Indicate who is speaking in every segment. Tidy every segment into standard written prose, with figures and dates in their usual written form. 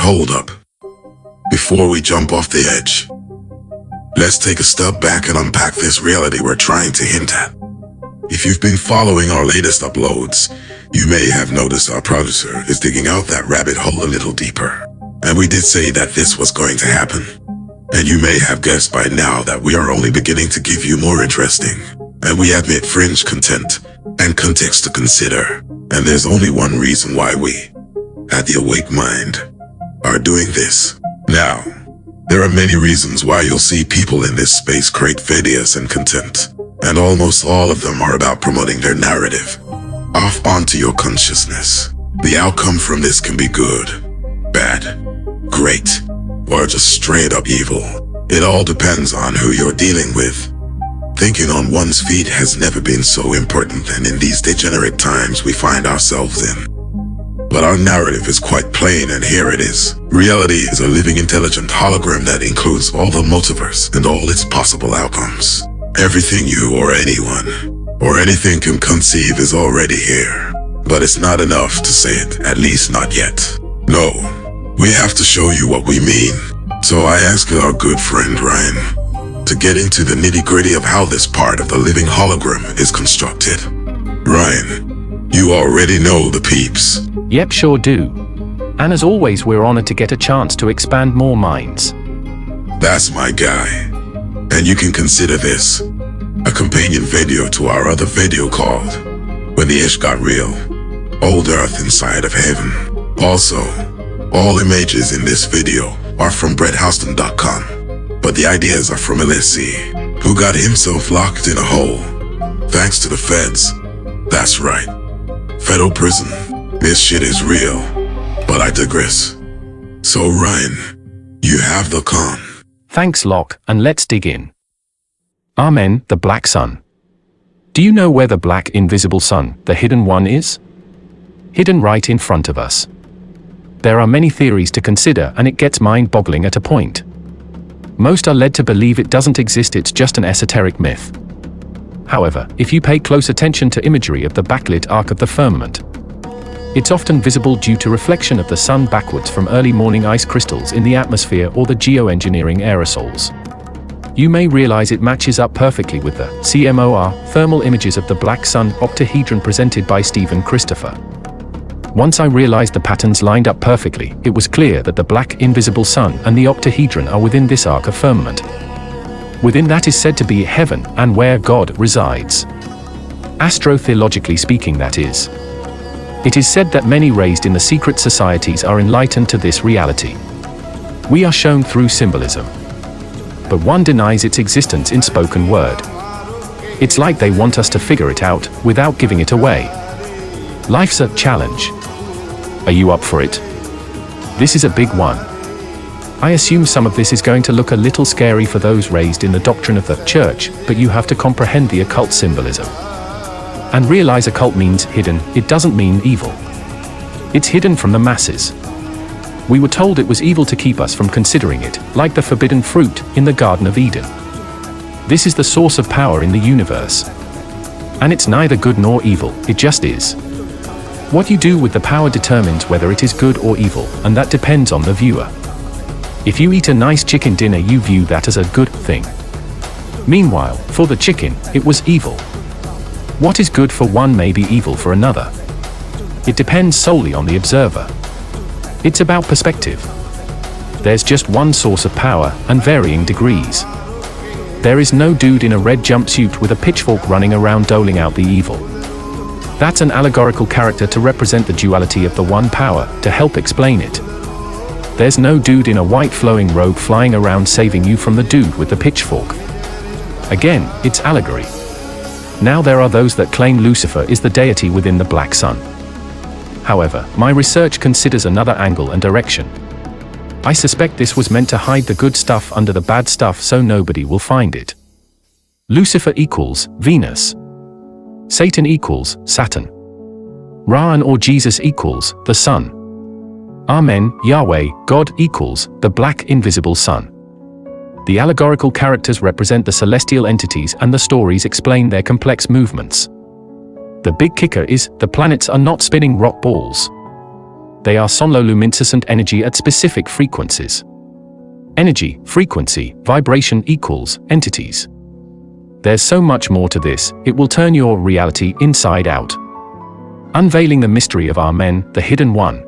Speaker 1: hold up. Before we jump off the edge, let's take a step back and unpack this reality we're trying to hint at. If you've been following our latest uploads, you may have noticed our producer is digging out that rabbit hole a little deeper. And we did say that this was going to happen. And you may have guessed by now that we are only beginning to give you more interesting, and we admit fringe content and context to consider. And there's only one reason why we, at the Awake Mind, are doing this. Now, there are many reasons why you'll see people in this space create videos and content, and almost all of them are about promoting their narrative off onto your consciousness. The outcome from this can be good, bad, great, or just straight up evil. It all depends on who you're dealing with. Thinking on one's feet has never been so important than in these degenerate times we find ourselves in. But our narrative is quite plain, and here it is. Reality is a living, intelligent hologram that includes all the multiverse and all its possible outcomes. Everything you or anyone or anything can conceive is already here. But it's not enough to say it, at least not yet. No, we have to show you what we mean. So I asked our good friend Ryan to get into the nitty-gritty of how this part of the living hologram is constructed. Ryan, you already know the peeps.
Speaker 2: Yep, sure do. And as always, we're honored to get a chance to expand more minds.
Speaker 1: That's my guy. And you can consider this a companion video to our other video called When the Ish Got Real, Old Earth Inside of Heaven. Also, all images in this video are from BrettHouston.com, but the ideas are from LSC, who got himself locked in a hole, thanks to the feds. That's right, federal prison. This shit is real, but I digress. So Ryan, you have the con.
Speaker 2: Thanks, Locke, and let's dig in. Amen, the Black Sun. Do you know where the black invisible sun, the hidden one, is? Hidden right in front of us. There are many theories to consider, and it gets mind-boggling at a point. Most are led to believe it doesn't exist, it's just an esoteric myth. However, if you pay close attention to imagery of the backlit arc of the firmament, it's often visible due to reflection of the sun backwards from early morning ice crystals in the atmosphere or the geoengineering aerosols. You may realize it matches up perfectly with the CMOR thermal images of the black sun octahedron presented by Stephen Christopher. Once I realized the patterns lined up perfectly, it was clear that the black invisible sun and the octahedron are within this arc of firmament. Within that is said to be heaven, and where God resides. Astrotheologically speaking, that is. It is said that many raised in the secret societies are enlightened to this reality. We are shown through symbolism. But one denies its existence in spoken word. It's like they want us to figure it out, without giving it away. Life's a challenge. Are you up for it? This is a big one. I assume some of this is going to look a little scary for those raised in the doctrine of the church, but you have to comprehend the occult symbolism. And realize occult means hidden, it doesn't mean evil. It's hidden from the masses. We were told it was evil to keep us from considering it, like the forbidden fruit in the Garden of Eden. This is the source of power in the universe. And it's neither good nor evil, it just is. What you do with the power determines whether it is good or evil, and that depends on the viewer. If you eat a nice chicken dinner, you view that as a good thing. Meanwhile, for the chicken, it was evil. What is good for one may be evil for another. It depends solely on the observer. It's about perspective. There's just one source of power, and varying degrees. There is no dude in a red jumpsuit with a pitchfork running around doling out the evil. That's an allegorical character to represent the duality of the one power, to help explain it. There's no dude in a white flowing robe flying around saving you from the dude with the pitchfork. Again, it's allegory. Now there are those that claim Lucifer is the deity within the black sun. However, my research considers another angle and direction. I suspect this was meant to hide the good stuff under the bad stuff so nobody will find it. Lucifer equals Venus. Satan equals Saturn. Ra or Jesus equals the sun. Amen, Yahweh, God equals the black invisible sun. The allegorical characters represent the celestial entities, and the stories explain their complex movements. The big kicker is, the planets are not spinning rock balls. They are sonoluminescent energy at specific frequencies. Energy, frequency, vibration equals entities. There's so much more to this, it will turn your reality inside out. Unveiling the mystery of Amen, the Hidden One.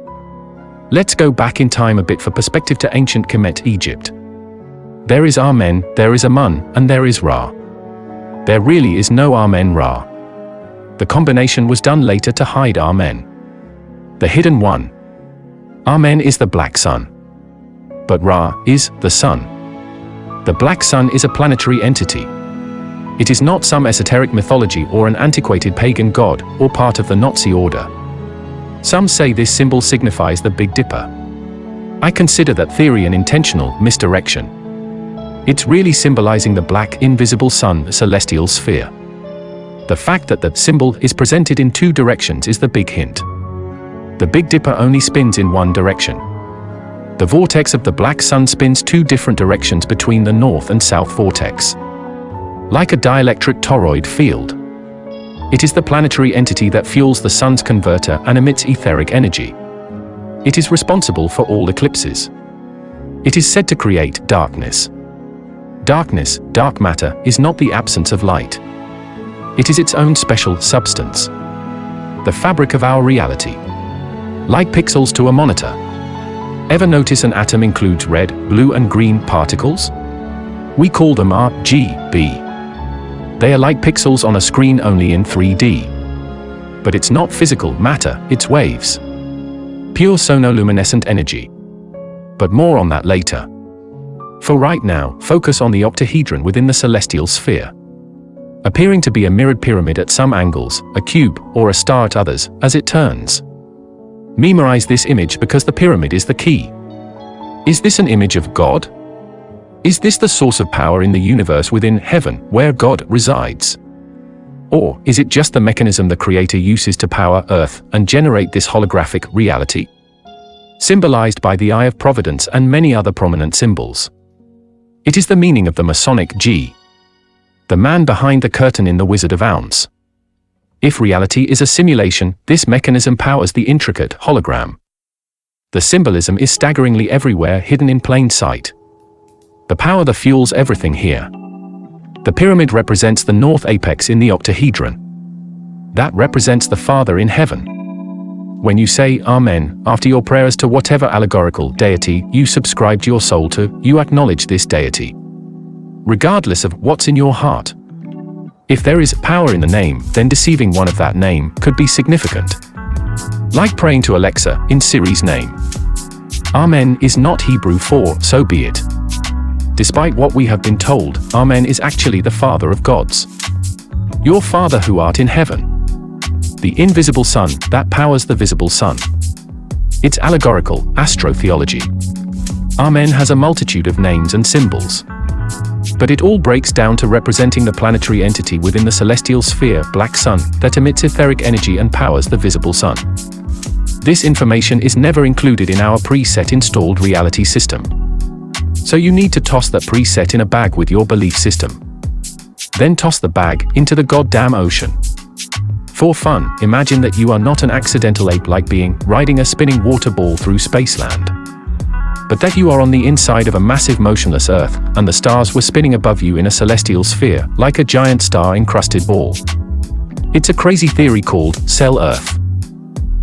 Speaker 2: Let's go back in time a bit for perspective to ancient Kemet, Egypt. There is Amen, there is Amun, and there is Ra. There really is no Amen-Ra. The combination was done later to hide Amen. The Hidden One. Amen is the black sun. But Ra is the sun. The black sun is a planetary entity. It is not some esoteric mythology or an antiquated pagan god or part of the Nazi order. Some say this symbol signifies the Big Dipper. I consider that theory an intentional misdirection. It's really symbolizing the black invisible sun celestial sphere. The fact that the symbol is presented in two directions is the big hint. The Big Dipper only spins in one direction. The vortex of the black sun spins two different directions between the north and south vortex. Like a dielectric toroid field. It is the planetary entity that fuels the sun's converter and emits etheric energy. It is responsible for all eclipses. It is said to create darkness. Darkness, dark matter, is not the absence of light. It is its own special substance. The fabric of our reality. Like pixels to a monitor. Ever notice an atom includes red, blue and green particles? We call them RGB. They are like pixels on a screen only in 3D. But it's not physical matter, it's waves. Pure sonoluminescent energy. But more on that later. For right now, focus on the octahedron within the celestial sphere. Appearing to be a mirrored pyramid at some angles, a cube, or a star at others, as it turns. Memorize this image because the pyramid is the key. Is this an image of God? Is this the source of power in the universe within heaven, where God resides? Or is it just the mechanism the Creator uses to power Earth and generate this holographic reality? Symbolized by the Eye of Providence and many other prominent symbols. It is the meaning of the Masonic G. The man behind the curtain in The Wizard of Oz. If reality is a simulation, this mechanism powers the intricate hologram. The symbolism is staggeringly everywhere, hidden in plain sight. The power that fuels everything here. The pyramid represents the north apex in the octahedron. That represents the Father in heaven. When you say Amen after your prayers to whatever allegorical deity you subscribed your soul to, you acknowledge this deity. Regardless of what's in your heart. If there is power in the name, then deceiving one of that name could be significant. Like praying to Alexa in Siri's name. Amen is not Hebrew for so be it. Despite what we have been told, Amen is actually the Father of gods. Your Father who art in heaven. The invisible sun that powers the visible sun. It's allegorical astrotheology. Amen has a multitude of names and symbols. But it all breaks down to representing the planetary entity within the celestial sphere, black sun, that emits etheric energy and powers the visible sun. This information is never included in our preset installed reality system. So you need to toss that preset in a bag with your belief system. Then toss the bag into the goddamn ocean. For fun, imagine that you are not an accidental ape-like being riding a spinning water ball through spaceland. But that you are on the inside of a massive motionless Earth, and the stars were spinning above you in a celestial sphere, like a giant star-encrusted ball. It's a crazy theory called Cell Earth.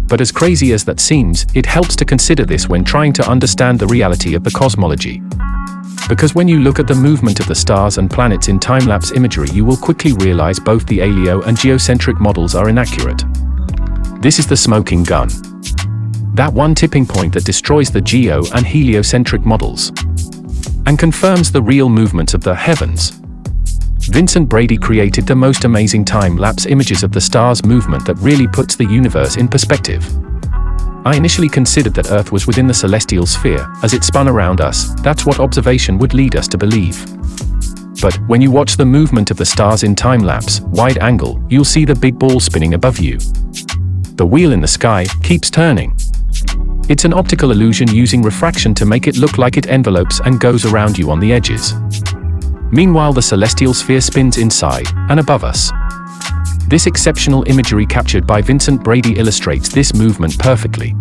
Speaker 2: But as crazy as that seems, it helps to consider this when trying to understand the reality of the cosmology. Because when you look at the movement of the stars and planets in time-lapse imagery, you will quickly realize both the aleo and geocentric models are inaccurate. This is the smoking gun. That one tipping point that destroys the geo and heliocentric models and confirms the real movements of the heavens. Vincent Brady created the most amazing time-lapse images of the stars' movement that really puts the universe in perspective. I initially considered that Earth was within the celestial sphere, as it spun around us. That's what observation would lead us to believe. But when you watch the movement of the stars in time-lapse, wide angle, you'll see the big ball spinning above you. The wheel in the sky keeps turning. It's an optical illusion using refraction to make it look like it envelopes and goes around you on the edges. Meanwhile, the celestial sphere spins inside and above us. This exceptional imagery captured by Vincent Brady illustrates this movement perfectly.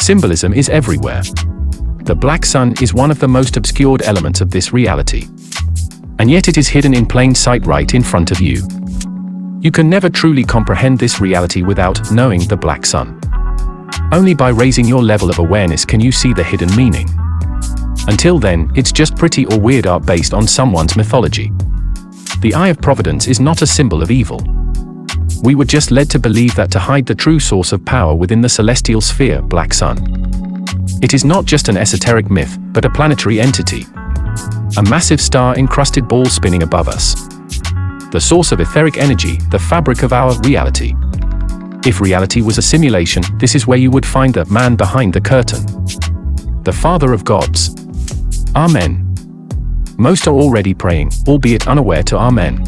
Speaker 2: Symbolism is everywhere. The black sun is one of the most obscured elements of this reality. And yet it is hidden in plain sight right in front of you. You can never truly comprehend this reality without knowing the black sun. Only by raising your level of awareness can you see the hidden meaning. Until then, it's just pretty or weird art based on someone's mythology. The Eye of Providence is not a symbol of evil. We were just led to believe that to hide the true source of power within the celestial sphere, black sun. It is not just an esoteric myth, but a planetary entity. A massive star-encrusted ball spinning above us. The source of etheric energy, the fabric of our reality. If reality was a simulation, this is where you would find the man behind the curtain. The Father of Gods. Amen. Most are already praying, albeit unaware to Amen.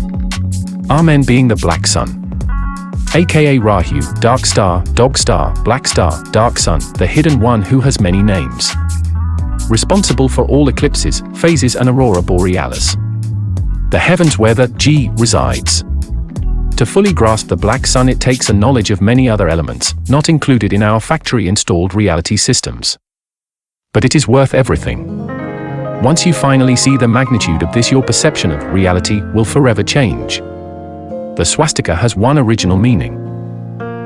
Speaker 2: Amen being the black sun. AKA Rahu, dark star, dog star, black star, dark sun, the hidden one who has many names. Responsible for all eclipses, phases and aurora borealis. The heavens where the G resides. To fully grasp the black sun, it takes a knowledge of many other elements, not included in our factory-installed reality systems. But it is worth everything. Once you finally see the magnitude of this, your perception of reality will forever change. The swastika has one original meaning.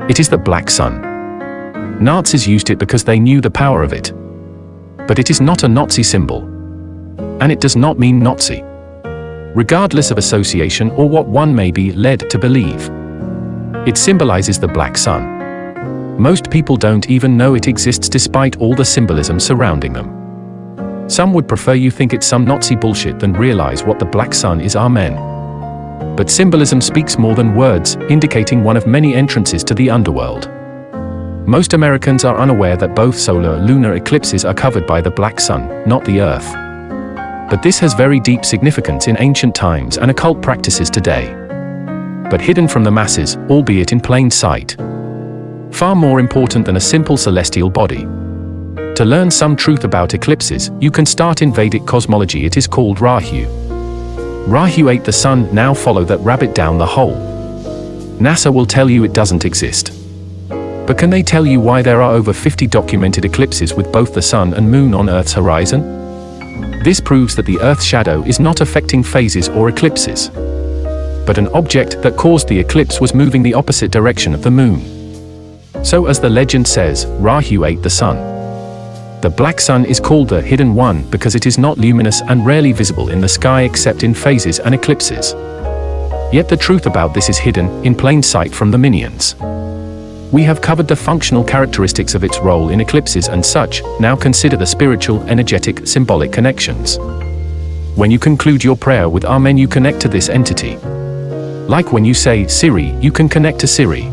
Speaker 2: It is the black sun. Nazis used it because they knew the power of it. But it is not a Nazi symbol. And it does not mean Nazi. Regardless of association or what one may be led to believe. It symbolizes the black sun. Most people don't even know it exists despite all the symbolism surrounding them. Some would prefer you think it's some Nazi bullshit than realize what the black sun is. Amen. But symbolism speaks more than words, indicating one of many entrances to the underworld. Most Americans are unaware that both solar and lunar eclipses are covered by the black sun, not the Earth. But this has very deep significance in ancient times and occult practices today. But hidden from the masses, albeit in plain sight. Far more important than a simple celestial body. To learn some truth about eclipses, you can start in Vedic cosmology. It is called Rahu. Rahu ate the sun, now follow that rabbit down the hole. NASA will tell you it doesn't exist. But can they tell you why there are over 50 documented eclipses with both the sun and moon on Earth's horizon? This proves that the Earth's shadow is not affecting phases or eclipses. But an object that caused the eclipse was moving the opposite direction of the moon. So as the legend says, Rahu ate the sun. The black sun is called the hidden one because it is not luminous and rarely visible in the sky except in phases and eclipses. Yet the truth about this is hidden, in plain sight from the minions. We have covered the functional characteristics of its role in eclipses and such, now consider the spiritual, energetic, symbolic connections. When you conclude your prayer with Amen, you connect to this entity. Like when you say, Siri, you can connect to Siri.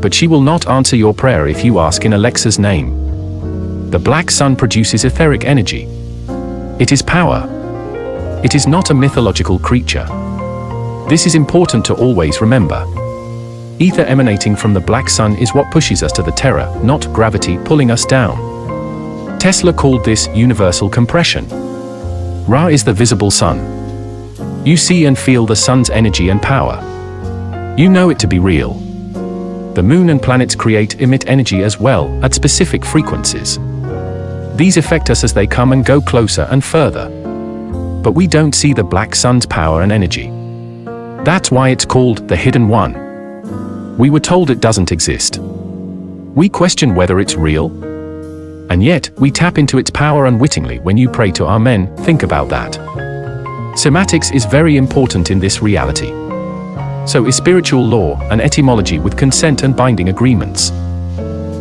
Speaker 2: But she will not answer your prayer if you ask in Alexa's name. The black sun produces etheric energy. It is power. It is not a mythological creature. This is important to always remember. Ether emanating from the black sun is what pushes us to the terror, not gravity pulling us down. Tesla called this universal compression. Ra is the visible sun. You see and feel the sun's energy and power. You know it to be real. The moon and planets emit energy as well, at specific frequencies. These affect us as they come and go closer and further. But we don't see the black sun's power and energy. That's why it's called the hidden one. We were told it doesn't exist. We question whether it's real. And yet, we tap into its power unwittingly when you pray to Amen. Think about that. Semantics is very important in this reality. So is spiritual law and etymology with consent and binding agreements.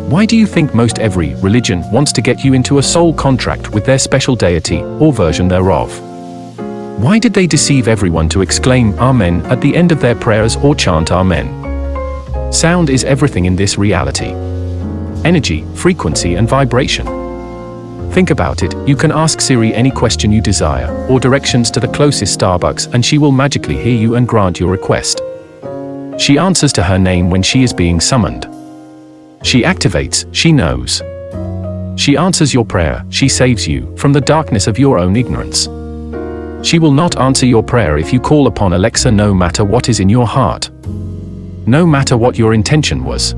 Speaker 2: Why do you think most every religion wants to get you into a soul contract with their special deity, or version thereof? Why did they deceive everyone to exclaim Amen at the end of their prayers or chant Amen? Sound is everything in this reality. Energy, frequency and vibration. Think about it, you can ask Siri any question you desire, or directions to the closest Starbucks, and she will magically hear you and grant your request. She answers to her name when she is being summoned. She activates, she knows. She answers your prayer, she saves you from the darkness of your own ignorance. She will not answer your prayer if you call upon Alexa, no matter what is in your heart. No matter what your intention was.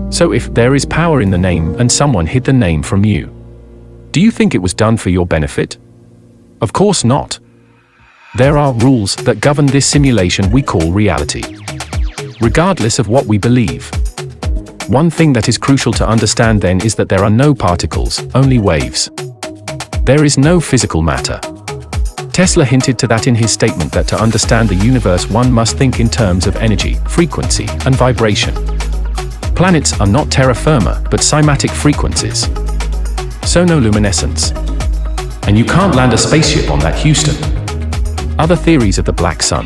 Speaker 2: So if there is power in the name and someone hid the name from you, do you think it was done for your benefit? Of course not. There are rules that govern this simulation we call reality, regardless of what we believe. One thing that is crucial to understand then is that there are no particles, only waves. There is no physical matter. Tesla hinted to that in his statement that to understand the universe one must think in terms of energy, frequency, and vibration. Planets are not terra firma, but cymatic frequencies. Sonoluminescence. And you can't land a spaceship on that, Houston. Other theories of the black sun.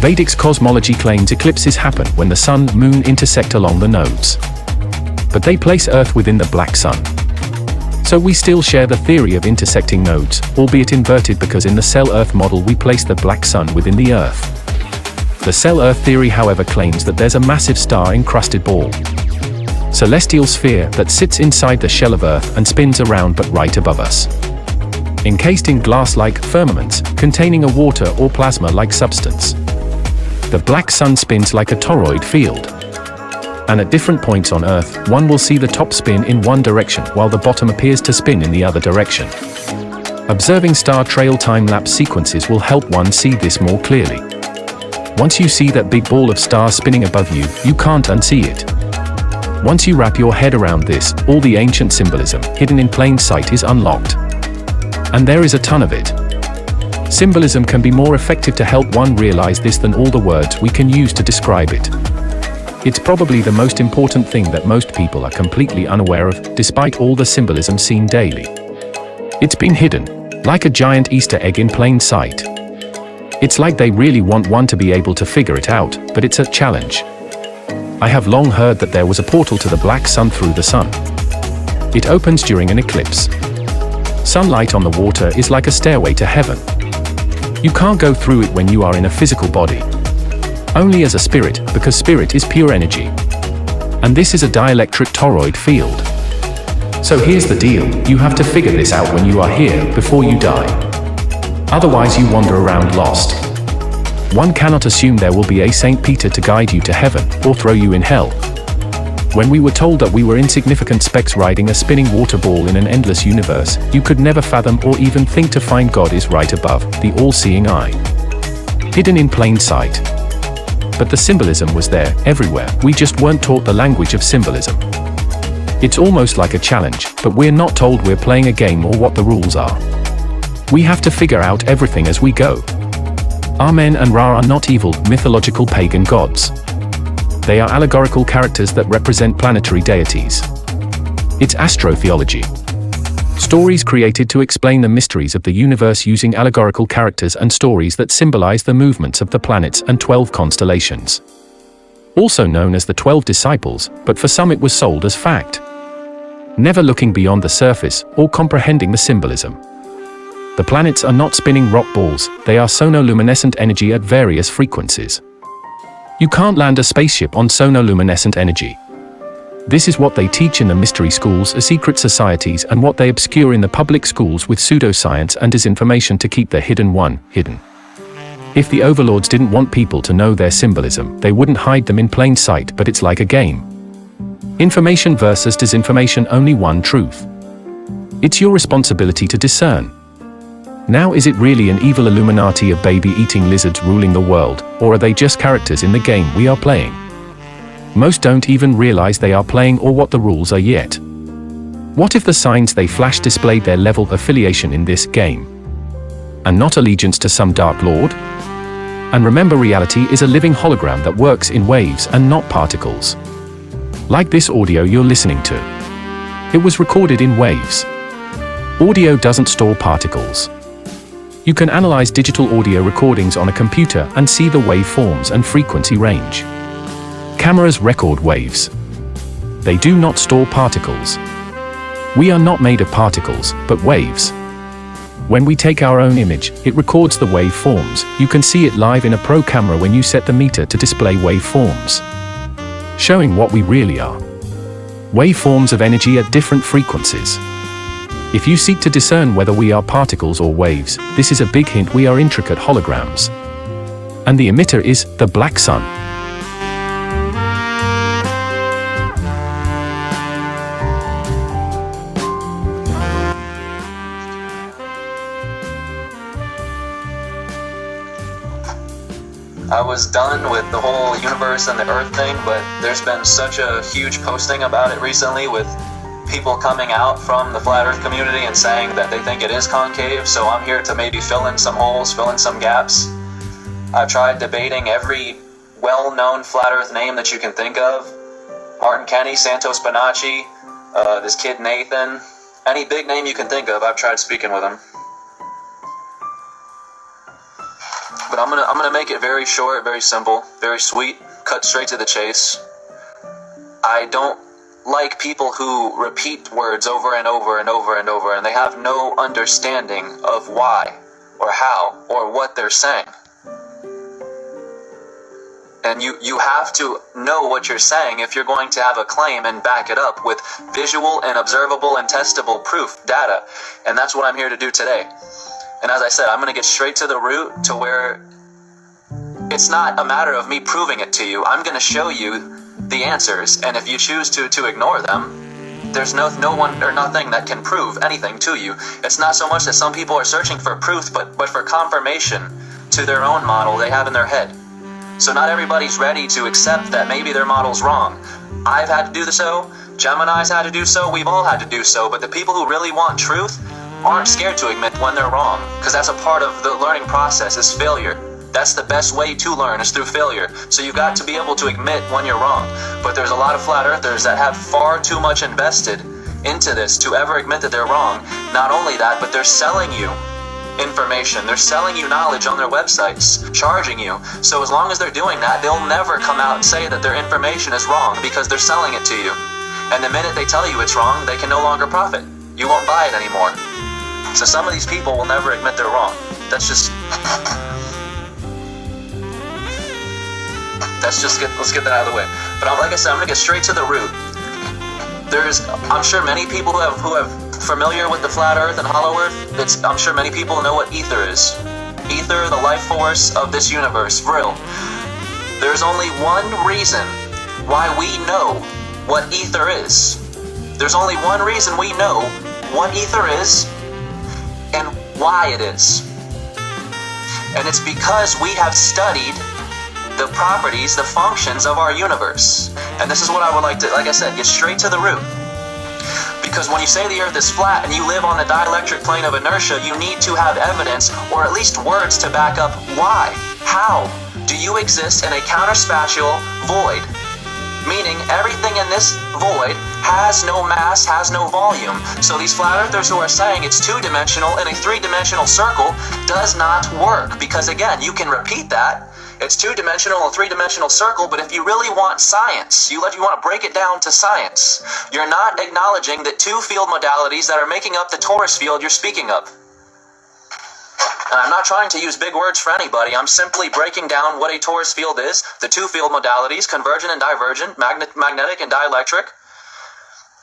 Speaker 2: Vedic cosmology claims eclipses happen when the sun-moon intersect along the nodes. But they place Earth within the black sun. So we still share the theory of intersecting nodes, albeit inverted, because in the cell-Earth model we place the black sun within the Earth. The cell-Earth theory, however, claims that there's a massive star-encrusted ball, celestial sphere, that sits inside the shell of Earth and spins around but right above us, encased in glass-like firmaments, containing a water or plasma-like substance. The black sun spins like a toroid field. And at different points on Earth, one will see the top spin in one direction while the bottom appears to spin in the other direction. Observing star trail time-lapse sequences will help one see this more clearly. Once you see that big ball of stars spinning above you, you can't unsee it. Once you wrap your head around this, all the ancient symbolism hidden in plain sight is unlocked. And there is a ton of it. Symbolism can be more effective to help one realize this than all the words we can use to describe it. It's probably the most important thing that most people are completely unaware of, despite all the symbolism seen daily. It's been hidden, like a giant Easter egg in plain sight. It's like they really want one to be able to figure it out, but it's a challenge. I have long heard that there was a portal to the black sun through the sun. It opens during an eclipse. Sunlight on the water is like a stairway to heaven. You can't go through it when you are in a physical body. Only as a spirit, because spirit is pure energy. And this is a dielectric toroid field. So here's the deal, you have to figure this out when you are here, before you die. Otherwise you wander around lost. One cannot assume there will be a Saint Peter to guide you to heaven, or throw you in hell. When we were told that we were insignificant specks riding a spinning water ball in an endless universe, you could never fathom or even think to find God is right above, the all-seeing eye. Hidden in plain sight. But the symbolism was there, everywhere, we just weren't taught the language of symbolism. It's almost like a challenge, but we're not told we're playing a game or what the rules are. We have to figure out everything as we go. Amen and Ra are not evil, mythological pagan gods. They are allegorical characters that represent planetary deities. It's astrotheology. Stories created to explain the mysteries of the universe using allegorical characters and stories that symbolize the movements of the planets and 12 constellations. Also known as the 12 disciples, but for some it was sold as fact. Never looking beyond the surface or comprehending the symbolism. The planets are not spinning rock balls, they are sonoluminescent energy at various frequencies. You can't land a spaceship on sonoluminescent energy. This is what they teach in the mystery schools as secret societies and what they obscure in the public schools with pseudoscience and disinformation to keep the hidden one hidden. If the overlords didn't want people to know their symbolism, they wouldn't hide them in plain sight, but it's like a game. Information versus disinformation, only one truth. It's your responsibility to discern. Now, is it really an evil Illuminati of baby-eating lizards ruling the world, or are they just characters in the game we are playing? Most don't even realize they are playing or what the rules are yet. What if the signs they flash displayed their level of affiliation in this game? And not allegiance to some dark lord? And remember, reality is a living hologram that works in waves and not particles. Like this audio you're listening to. It was recorded in waves. Audio doesn't store particles. You can analyze digital audio recordings on a computer and see the waveforms and frequency range. Cameras record waves. They do not store particles. We are not made of particles, but waves. When we take our own image, it records the waveforms. You can see it live in a pro camera when you set the meter to display waveforms, showing what we really are. Waveforms of energy at different frequencies. If you seek to discern whether we are particles or waves, this is a big hint we are intricate holograms. And the emitter is the black sun.
Speaker 3: I was done with the whole universe and the earth thing, but there's been such a huge posting about it recently with people coming out from the flat earth community and saying that they think it is concave, so I'm here to maybe fill in some holes, fill in some gaps. I've tried debating every well-known flat earth name that you can think of. Martin Kenny, Santos Bonacci, this kid Nathan, any big name you can think of, I've tried speaking with him. But I'm gonna make it very short, very simple, very sweet, cut straight to the chase. I don't like people who repeat words over and over and over and over, and they have no understanding of why, or how, or what they're saying. And you have to know what you're saying if you're going to have a claim and back it up with visual and observable and testable proof, data. And that's what I'm here to do today. And as I said, I'm going to get straight to the root to where it's not a matter of me proving it to you. I'm going to show you the answers. And if you choose to ignore them, there's no one or nothing that can prove anything to you. It's not so much that some people are searching for proof, but for confirmation to their own model they have in their head. So not everybody's ready to accept that maybe their model's wrong. I've had to do so, Gemini's had to do so, we've all had to do so, but the people who really want truth aren't scared to admit when they're wrong, because that's a part of the learning process, is failure. That's the best way to learn, is through failure. So you've got to be able to admit when you're wrong. But there's a lot of flat earthers that have far too much invested into this to ever admit that they're wrong. Not only that, but they're selling you information. They're selling you knowledge on their websites, charging you. So as long as they're doing that, they'll never come out and say that their information is wrong because they're selling it to you. And the minute they tell you it's wrong, they can no longer profit. You won't buy it anymore. So some of these people will never admit they're wrong. Let's get that out of the way. But like I said, I'm gonna get straight to the root. I'm sure many people who have familiar with the flat earth and hollow earth, I'm sure many people know what ether is. Ether, the life force of this universe, Vril. There's only one reason why we know what ether is. There's only one reason we know what ether is and why it is. And it's because we have studied the properties, the functions of our universe. And this is what I would like I said, get straight to the root. Because when you say the earth is flat and you live on the dielectric plane of inertia, you need to have evidence, or at least words to back up why. How do you exist in a counterspatial void? Meaning everything in this void has no mass, has no volume. So these flat earthers who are saying it's two-dimensional in a three-dimensional circle does not work. Because again, you can repeat that. It's two-dimensional, a three-dimensional circle, but if you really want science, you want to break it down to science, you're not acknowledging the two field modalities that are making up the torus field you're speaking of. And I'm not trying to use big words for anybody, I'm simply breaking down what a torus field is, the two field modalities, convergent and divergent, magnetic and dielectric,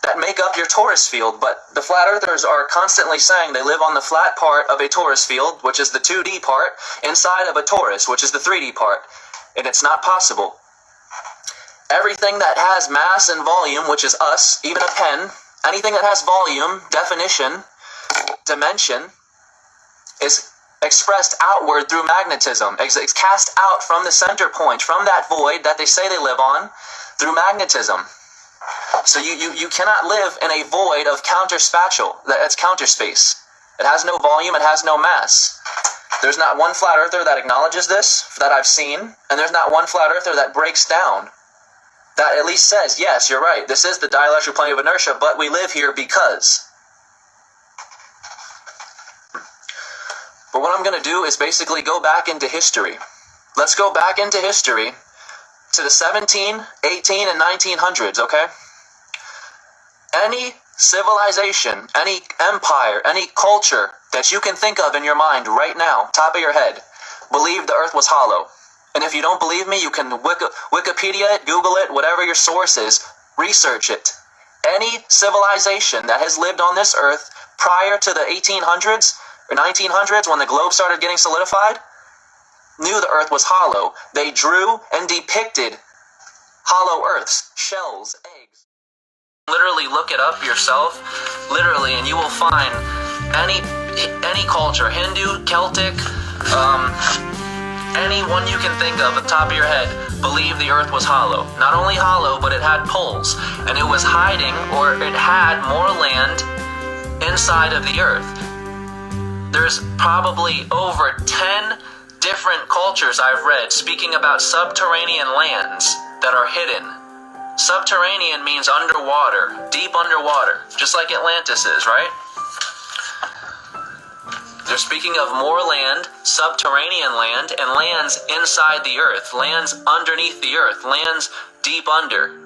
Speaker 3: that make up your torus field. But the flat earthers are constantly saying they live on the flat part of a torus field, which is the 2D part, inside of a torus, which is the 3D part. And it's not possible. Everything that has mass and volume, which is us, even a pen, anything that has volume, definition, dimension, is expressed outward through magnetism. It's cast out from the center point, from that void that they say they live on, through magnetism. So you cannot live in a void of counterspatial, that's counterspace. It has no volume, it has no mass. There's not one flat earther that acknowledges this, that I've seen, and there's not one flat earther that breaks down, that at least says, yes, you're right, this is the dielectric plane of inertia, but we live here because. But what I'm going to do is basically go back into history. Let's go back into history to the 17, 18, and 1900s, okay? Any civilization, any empire, any culture that you can think of in your mind right now, top of your head, believed the earth was hollow. And if you don't believe me, you can Wikipedia it, Google it, whatever your source is, research it. Any civilization that has lived on this earth prior to the 1800s or 1900s, when the globe started getting solidified, knew the earth was hollow. They drew and depicted hollow earths, shells, eggs. Literally look it up yourself, literally, and you will find any culture, Hindu, Celtic, anyone you can think of at the top of your head believed the earth was hollow. Not only hollow, but it had poles, and it was hiding, or it had more land inside of the earth. There's probably over 10 different cultures I've read speaking about subterranean lands that are hidden. Subterranean means underwater, deep underwater, just like Atlantis is, right? They're speaking of more land, subterranean land, and lands inside the earth, lands underneath the earth, lands deep under.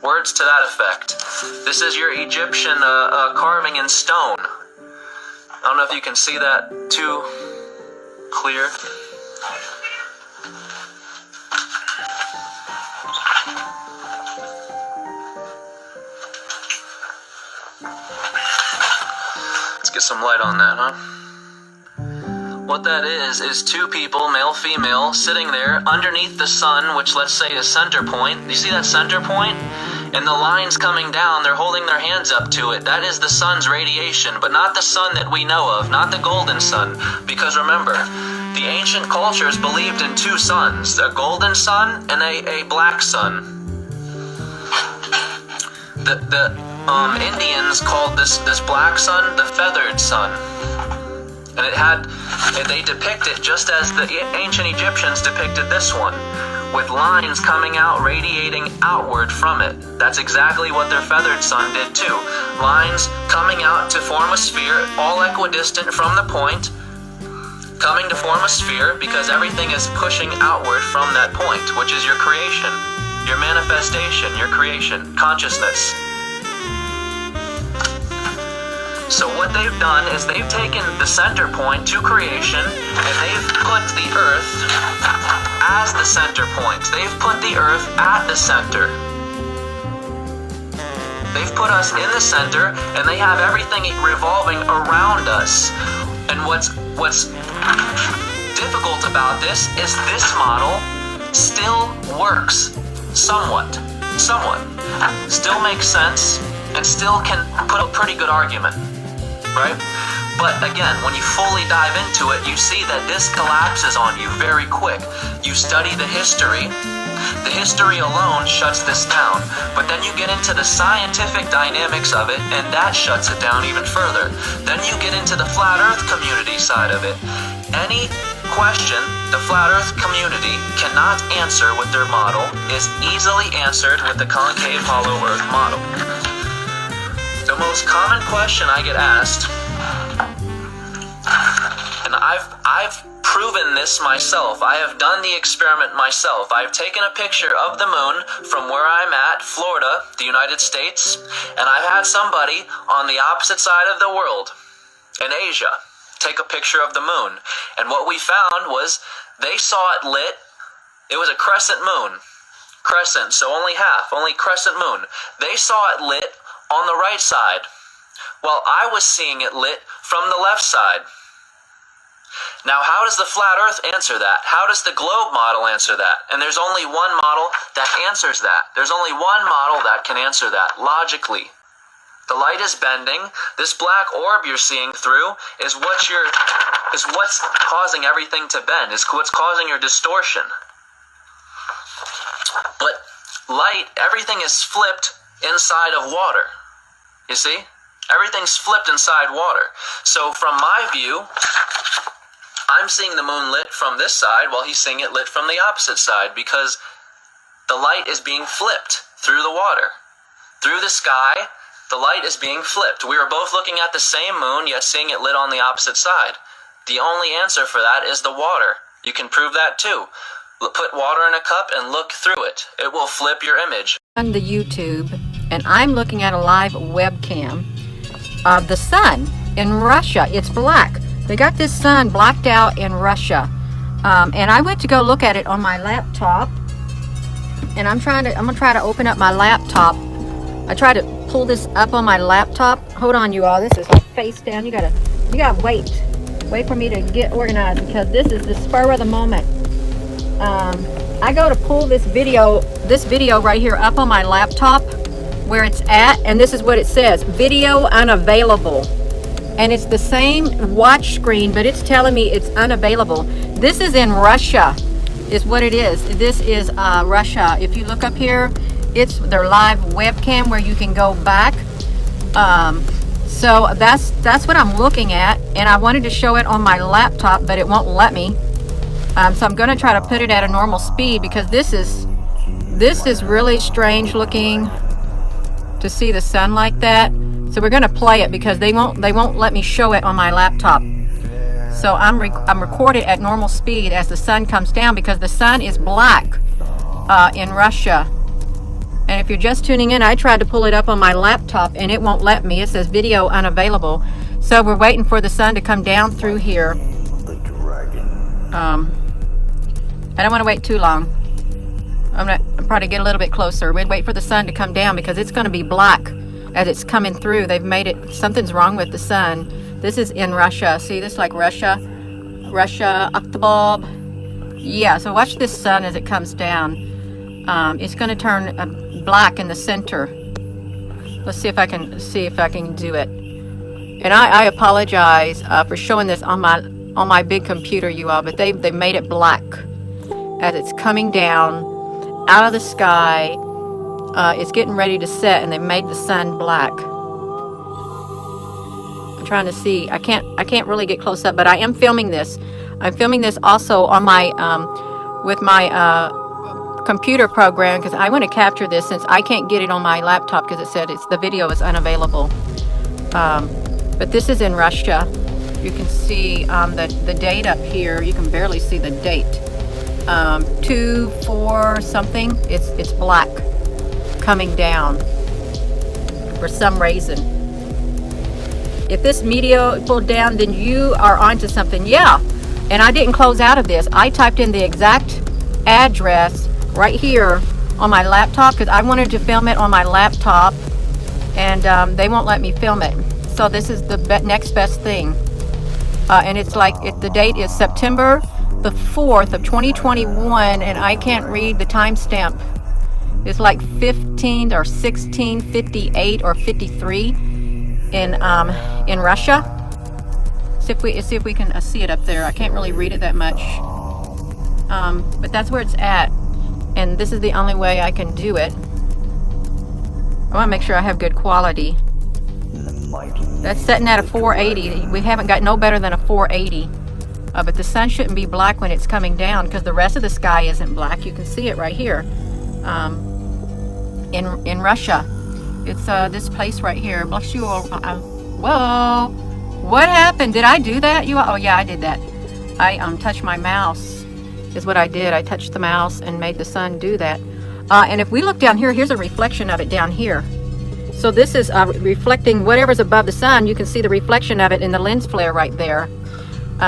Speaker 3: Words to that effect. This is your Egyptian carving in stone. I don't know if you can see that too clear. Let's get some light on that, huh? What that is two people, male, female, sitting there underneath the sun, which let's say is center point. You see that center point? And the lines coming down, they're holding their hands up to it. That is the sun's radiation, but not the sun that we know of, not the golden sun. Because remember, the ancient cultures believed in two suns, a golden sun and a black sun. The Indians called this black sun the feathered sun. And they depict it just as the ancient Egyptians depicted this one, with lines coming out, radiating outward from it. That's exactly what their feathered sun did too. Lines coming out to form a sphere, all equidistant from the point, coming to form a sphere because everything is pushing outward from that point, which is your creation, your manifestation, your creation, consciousness. So what they've done is they've taken the center point to creation and they've put the earth as the center point. They've put the earth at the center. They've put us in the center and they have everything revolving around us. And what's difficult about this is this model still works somewhat. Still makes sense and still can put a pretty good argument. Right? But again, when you fully dive into it, you see that this collapses on you very quick. You study the history. The history alone shuts this down. But then you get into the scientific dynamics of it, and that shuts it down even further. Then you get into the flat earth community side of it. Any question the flat earth community cannot answer with their model is easily answered with the concave hollow earth model. The most common question I get asked, and I've proven this myself. I have done the experiment myself. I've taken a picture of the moon from where I'm at, Florida, the United States, and I've had somebody on the opposite side of the world, in Asia, take a picture of the moon. And what we found was they saw it lit. It was a crescent moon. Crescent, so only half, only crescent moon. They saw it lit on the right side, while I was seeing it lit from the left side. Now, how does the flat earth answer that? How does the globe model answer that? And there's only one model that answers that. There's only one model that can answer that, logically. The light is bending. This black orb you're seeing through is what's causing everything to bend, is what's causing your distortion. But light, everything is flipped inside of water. You see? Everything's flipped inside water. So from my view, I'm seeing the moon lit from this side while he's seeing it lit from the opposite side because the light is being flipped through the water. Through the sky, the light is being flipped. We are both looking at the same moon, yet seeing it lit on the opposite side. The only answer for that is the water. You can prove that too. Put water in a cup and look through it. It will flip your image.
Speaker 4: On the YouTube, and I'm looking at a live webcam of the sun in Russia. It's black. They got this sun blacked out in Russia. And I went to go look at it on my laptop. And I'm gonna try to open up my laptop. I tried to pull this up on my laptop. Hold on, you all. This is like face down. You gotta wait for me to get organized because this is the spur of the moment. I go to pull this video right here up on my laptop where it's at, and this is what it says: video unavailable. and it's the same watch screen, but it's telling me it's unavailable. This is in Russia, is what it is. This is Russia. If you look up here, it's their live webcam where you can go back. So that's what I'm looking at, and I wanted to show it on my laptop, but it won't let me. So I'm going to try to put it at a normal speed, because this is really strange looking to see the sun like that. So we're going to play it because they won't let me show it on my laptop. So I'm recorded at normal speed as the sun comes down, because the sun is black in Russia. And if you're just tuning in, I tried to pull it up on my laptop and it won't let me. It says video unavailable. So we're waiting for the sun to come down through here. I don't want to wait too long. I'm probably get a little bit closer. We'd wait for the sun to come down because it's going to be black as it's coming through. They've made it, something's wrong with the sun. This is in Russia. See this, like Russia, Octobulb. Yeah, so watch this sun as it comes down. It's going to turn black in the center. Let's see if I can do it. And I apologize for showing this on my big computer, you all, but they made it black as it's coming down out of the sky. It's getting ready to set, and they made the sun black. I'm trying to see. I can't really get close up, but I am filming this. I'm filming this also on my with my computer program, because I want to capture this since I can't get it on my laptop because it said the video is unavailable. But this is in Russia. You can see the date up here. You can barely see the date. 2/4 something. It's black coming down for some reason. If this media pulled down, then you are onto something. Yeah, and I didn't close out of this. I typed in the exact address right here on my laptop because I wanted to film it on my laptop, and they won't let me film it. So this is the next best thing. And it's like, the date is September the 4th of 2021, and I can't read the timestamp. It's like 15 or 1658 or 53 in Russia. See if we can see it up there. I can't really read it that much, but that's where it's at, and this is the only way I can do it. I want to make sure I have good quality. That's setting at a 480. We haven't got no better than a 480. But the sun shouldn't be black when it's coming down because the rest of the sky isn't black. You can see it right here. In Russia. It's this place right here. Bless you all. Whoa. What happened? Did I do that? Oh yeah, I did that. I touched my mouse is what I did. I touched the mouse and made the sun do that. And if we look down here, here's a reflection of it down here. So this is reflecting whatever's above the sun. You can see the reflection of it in the lens flare right there.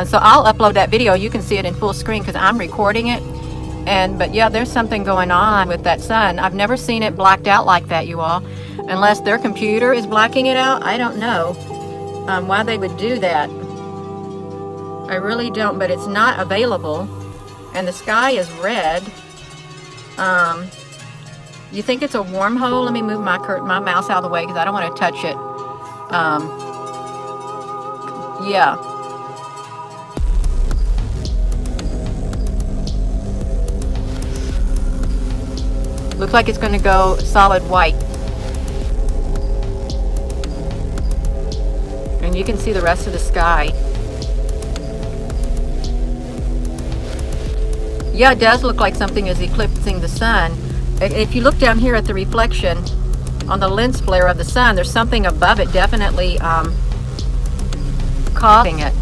Speaker 4: So I'll upload that video. You can see it in full screen because I'm recording it. But yeah, there's something going on with that sun. I've never seen it blacked out like that, you all. Unless their computer is blacking it out. I don't know why they would do that. I really don't, but it's not available. And the sky is red. You think it's a wormhole? Let me move my mouse out of the way because I don't want to touch it. Yeah. Looks like it's going to go solid white. And you can see the rest of the sky. Yeah, it does look like something is eclipsing the sun. If you look down here at the reflection on the lens flare of the sun, there's something above it definitely causing it.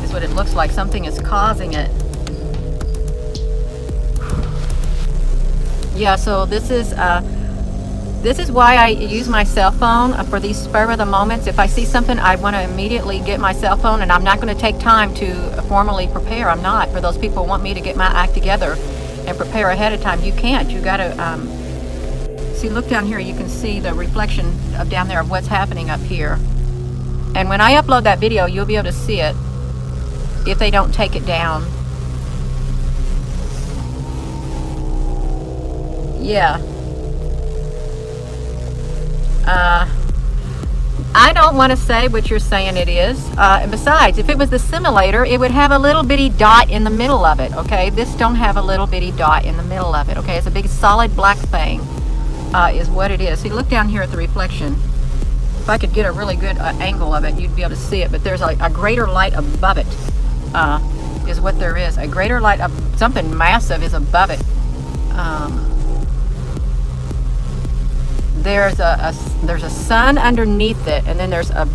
Speaker 4: Is what it looks like. Something is causing it. Yeah, so this is why I use my cell phone for these spur of the moments. If I see something, I want to immediately get my cell phone, and I'm not going to take time to formally prepare. I'm not. For those people who want me to get my act together and prepare ahead of time, you can't. You got to see. Look down here. You can see the reflection of down there of what's happening up here. And when I upload that video, you'll be able to see it if they don't take it down. Yeah. I don't want to say what you're saying it is. And besides, if it was the simulator, it would have a little bitty dot in the middle of it, okay? This don't have a little bitty dot in the middle of it, okay? It's a big solid black thing, is what it is. See, look down here at the reflection. If I could get a really good angle of it, you'd be able to see it. But there's a greater light above it, is what there is. A greater light, something massive is above it. There's a sun underneath it, and then there's a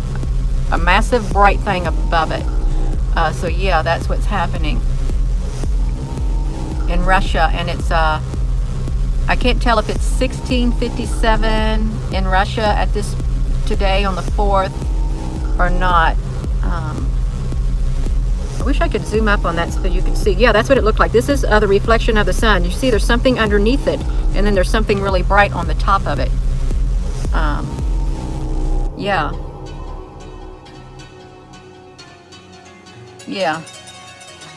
Speaker 4: massive bright thing above it. So yeah, that's what's happening in Russia, and it's I can't tell if it's 1657 in Russia at this today on the 4th or not. I wish I could zoom up on that so you could see. Yeah, that's what it looked like. This is the reflection of the sun. You see there's something underneath it, and then there's something really bright on the top of it. Yeah.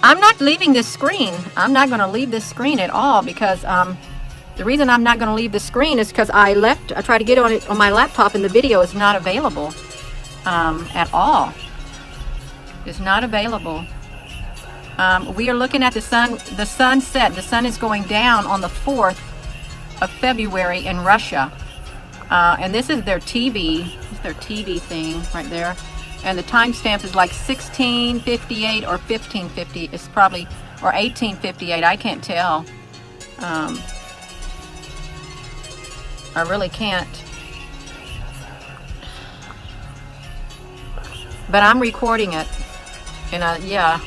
Speaker 4: I'm not leaving this screen. I'm not going to leave this screen at all, because the reason I'm not going to leave the screen is because I tried to get on it on my laptop, and the video is not available at all. It's not available. We are looking at the sunset. The sun is going down on the 4th of February in Russia. And this is their TV. It's their TV thing right there. And the timestamp is like 1658 or 1550. It's probably, or 1858. I can't tell. I really can't. But I'm recording it. And yeah,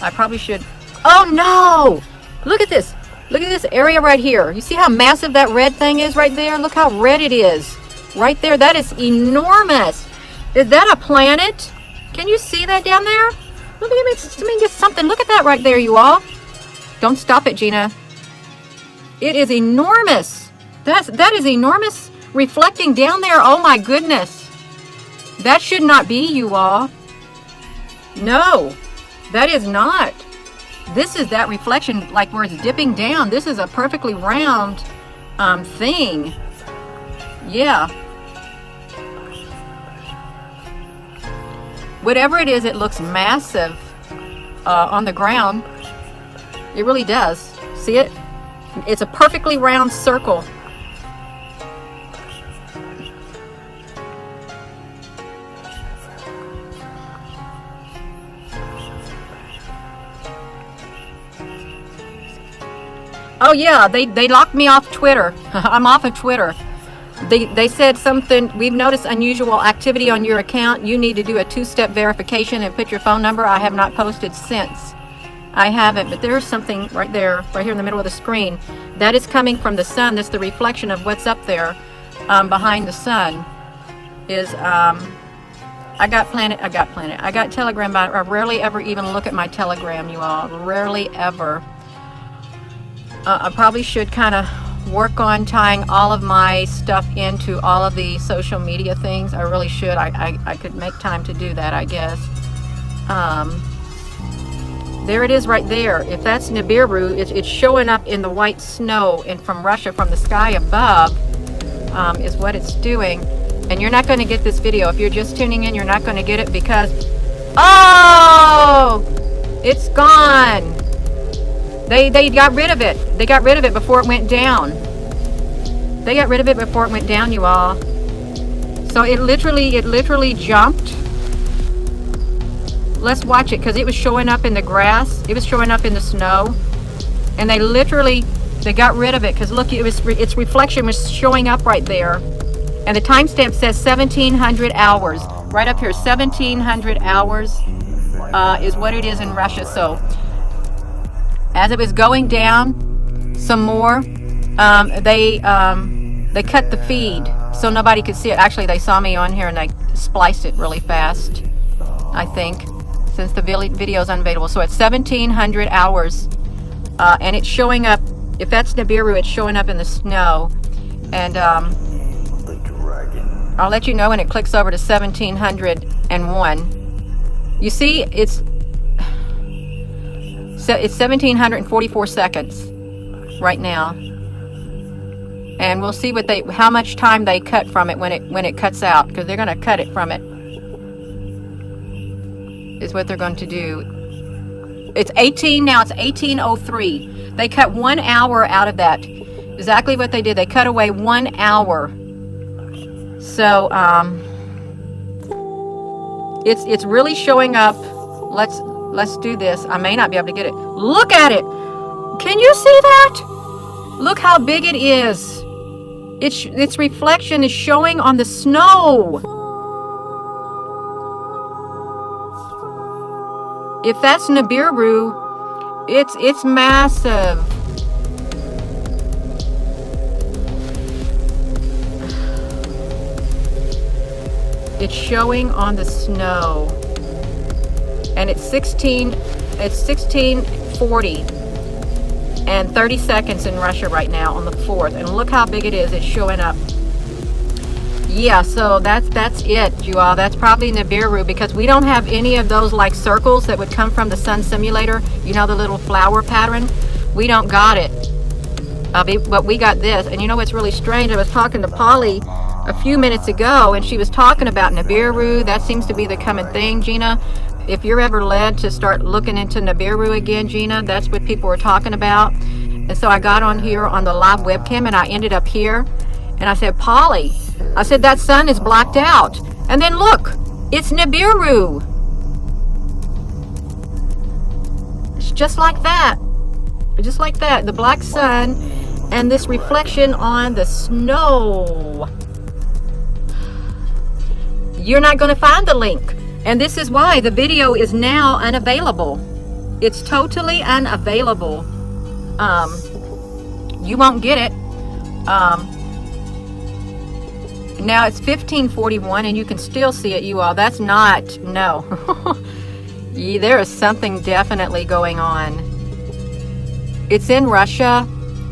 Speaker 4: I probably should. Oh no! Look at this. Look at this area right here. You see how massive that red thing is right there? Look how red it is. Right there. That is enormous. Is that a planet? Can you see that down there? Look at me. Let me get something. Look at that right there, you all. Don't stop it, Gina. It is enormous. That is enormous reflecting down there. Oh my goodness. That should not be, you all. No, that is not. This is that reflection, like where it's dipping down. This is a perfectly round thing. Yeah. Whatever it is, it looks massive on the ground. It really does. See it? It's a perfectly round circle. Oh yeah, they locked me off Twitter. I'm off of Twitter. They said something, we've noticed unusual activity on your account. You need to do a 2-step verification and put your phone number. I have not posted since. I haven't, but there's something right there, right here in the middle of the screen. That is coming from the sun. That's the reflection of what's up there behind the sun. Is I got Telegram, but I rarely ever even look at my Telegram, you all. Rarely ever. I probably should kind of work on tying all of my stuff into all of the social media things. I really should. I could make time to do that, I guess. There it is right there. If that's Nibiru, it's showing up in the white snow and from Russia, from the sky above, is what it's doing. And you're not going to get this video. If you're just tuning in, you're not going to get it because, oh, it's gone. They got rid of it. They got rid of it before it went down. They got rid of it before it went down, you all. So it literally jumped. Let's watch it, because it was showing up in the grass. It was showing up in the snow. And they got rid of it, because look, its reflection was showing up right there. And the timestamp says 1700 hours. Right up here, 1700 hours is what it is in Russia. So as it was going down some more, they cut the feed so nobody could see it. Actually, they saw me on here and they spliced it really fast, I think, since the video is unavailable. So it's 1700 hours, and it's showing up. If that's Nibiru, it's showing up in the snow. And I'll let you know when it clicks over to 1701. You see, it's 1744 seconds right now. and we'll see how much time they cut from it when it cuts out, because they're going to cut it from it. Is what they're going to do. It's 18 now. It's 18:03. They cut 1 hour out of that. Exactly what they did. They cut away 1 hour. So it's really showing up. Let's do this. I may not be able to get it. Look at it. Can you see that? Look how big it is. Its reflection is showing on the snow. If that's Nibiru, it's massive. It's showing on the snow. And it's 1640 and 30 seconds in Russia right now on the 4th. And look how big it is. It's showing up. Yeah, so that's it, you all. That's probably Nibiru, because we don't have any of those like circles that would come from the sun simulator. You know, the little flower pattern. We don't got it. But we got this. And you know what's really strange? I was talking to Polly a few minutes ago, and she was talking about Nibiru. That seems to be the common thing, Gina. If you're ever led to start looking into Nibiru again, Gina, that's what people were talking about. And so I got on here on the live webcam, and I ended up here. And I said, Polly, I said, that sun is blacked out. And then look, it's Nibiru. It's just like that. Just like that. The black sun and this reflection on the snow. You're not going to find the link. And this is why the video is now unavailable. It's totally unavailable. You won't get it. Now it's 1541 and you can still see it, you all. That's not, no. Yeah, there is something definitely going on. It's in Russia,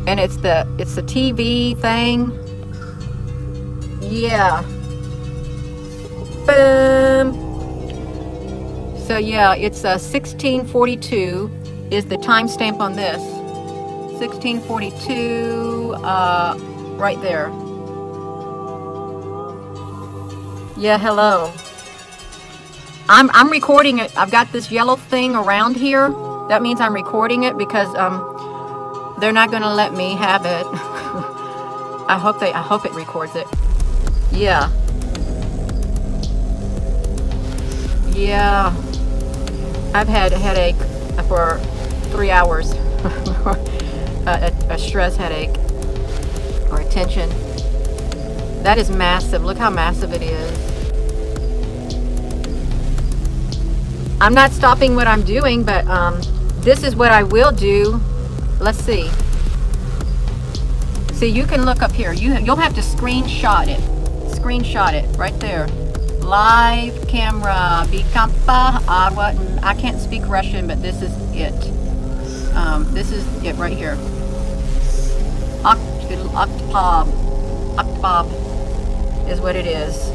Speaker 4: and it's the TV thing. Yeah. Boom. So yeah, it's 1642 is the timestamp on this. 1642, right there. Yeah, hello. I'm recording it. I've got this yellow thing around here. That means I'm recording it because they're not gonna let me have it. I hope it records it. Yeah. Yeah. I've had a headache for 3 hours. a stress headache or a tension. That is massive. Look how massive it is. I'm not stopping what I'm doing, but this is what I will do. Let's see. See, you can look up here. You'll have to screenshot it. Screenshot it right there. Live camera. Bikampa Arwa. I can't speak Russian, but this is it. This is it right here. Octopob is what it is.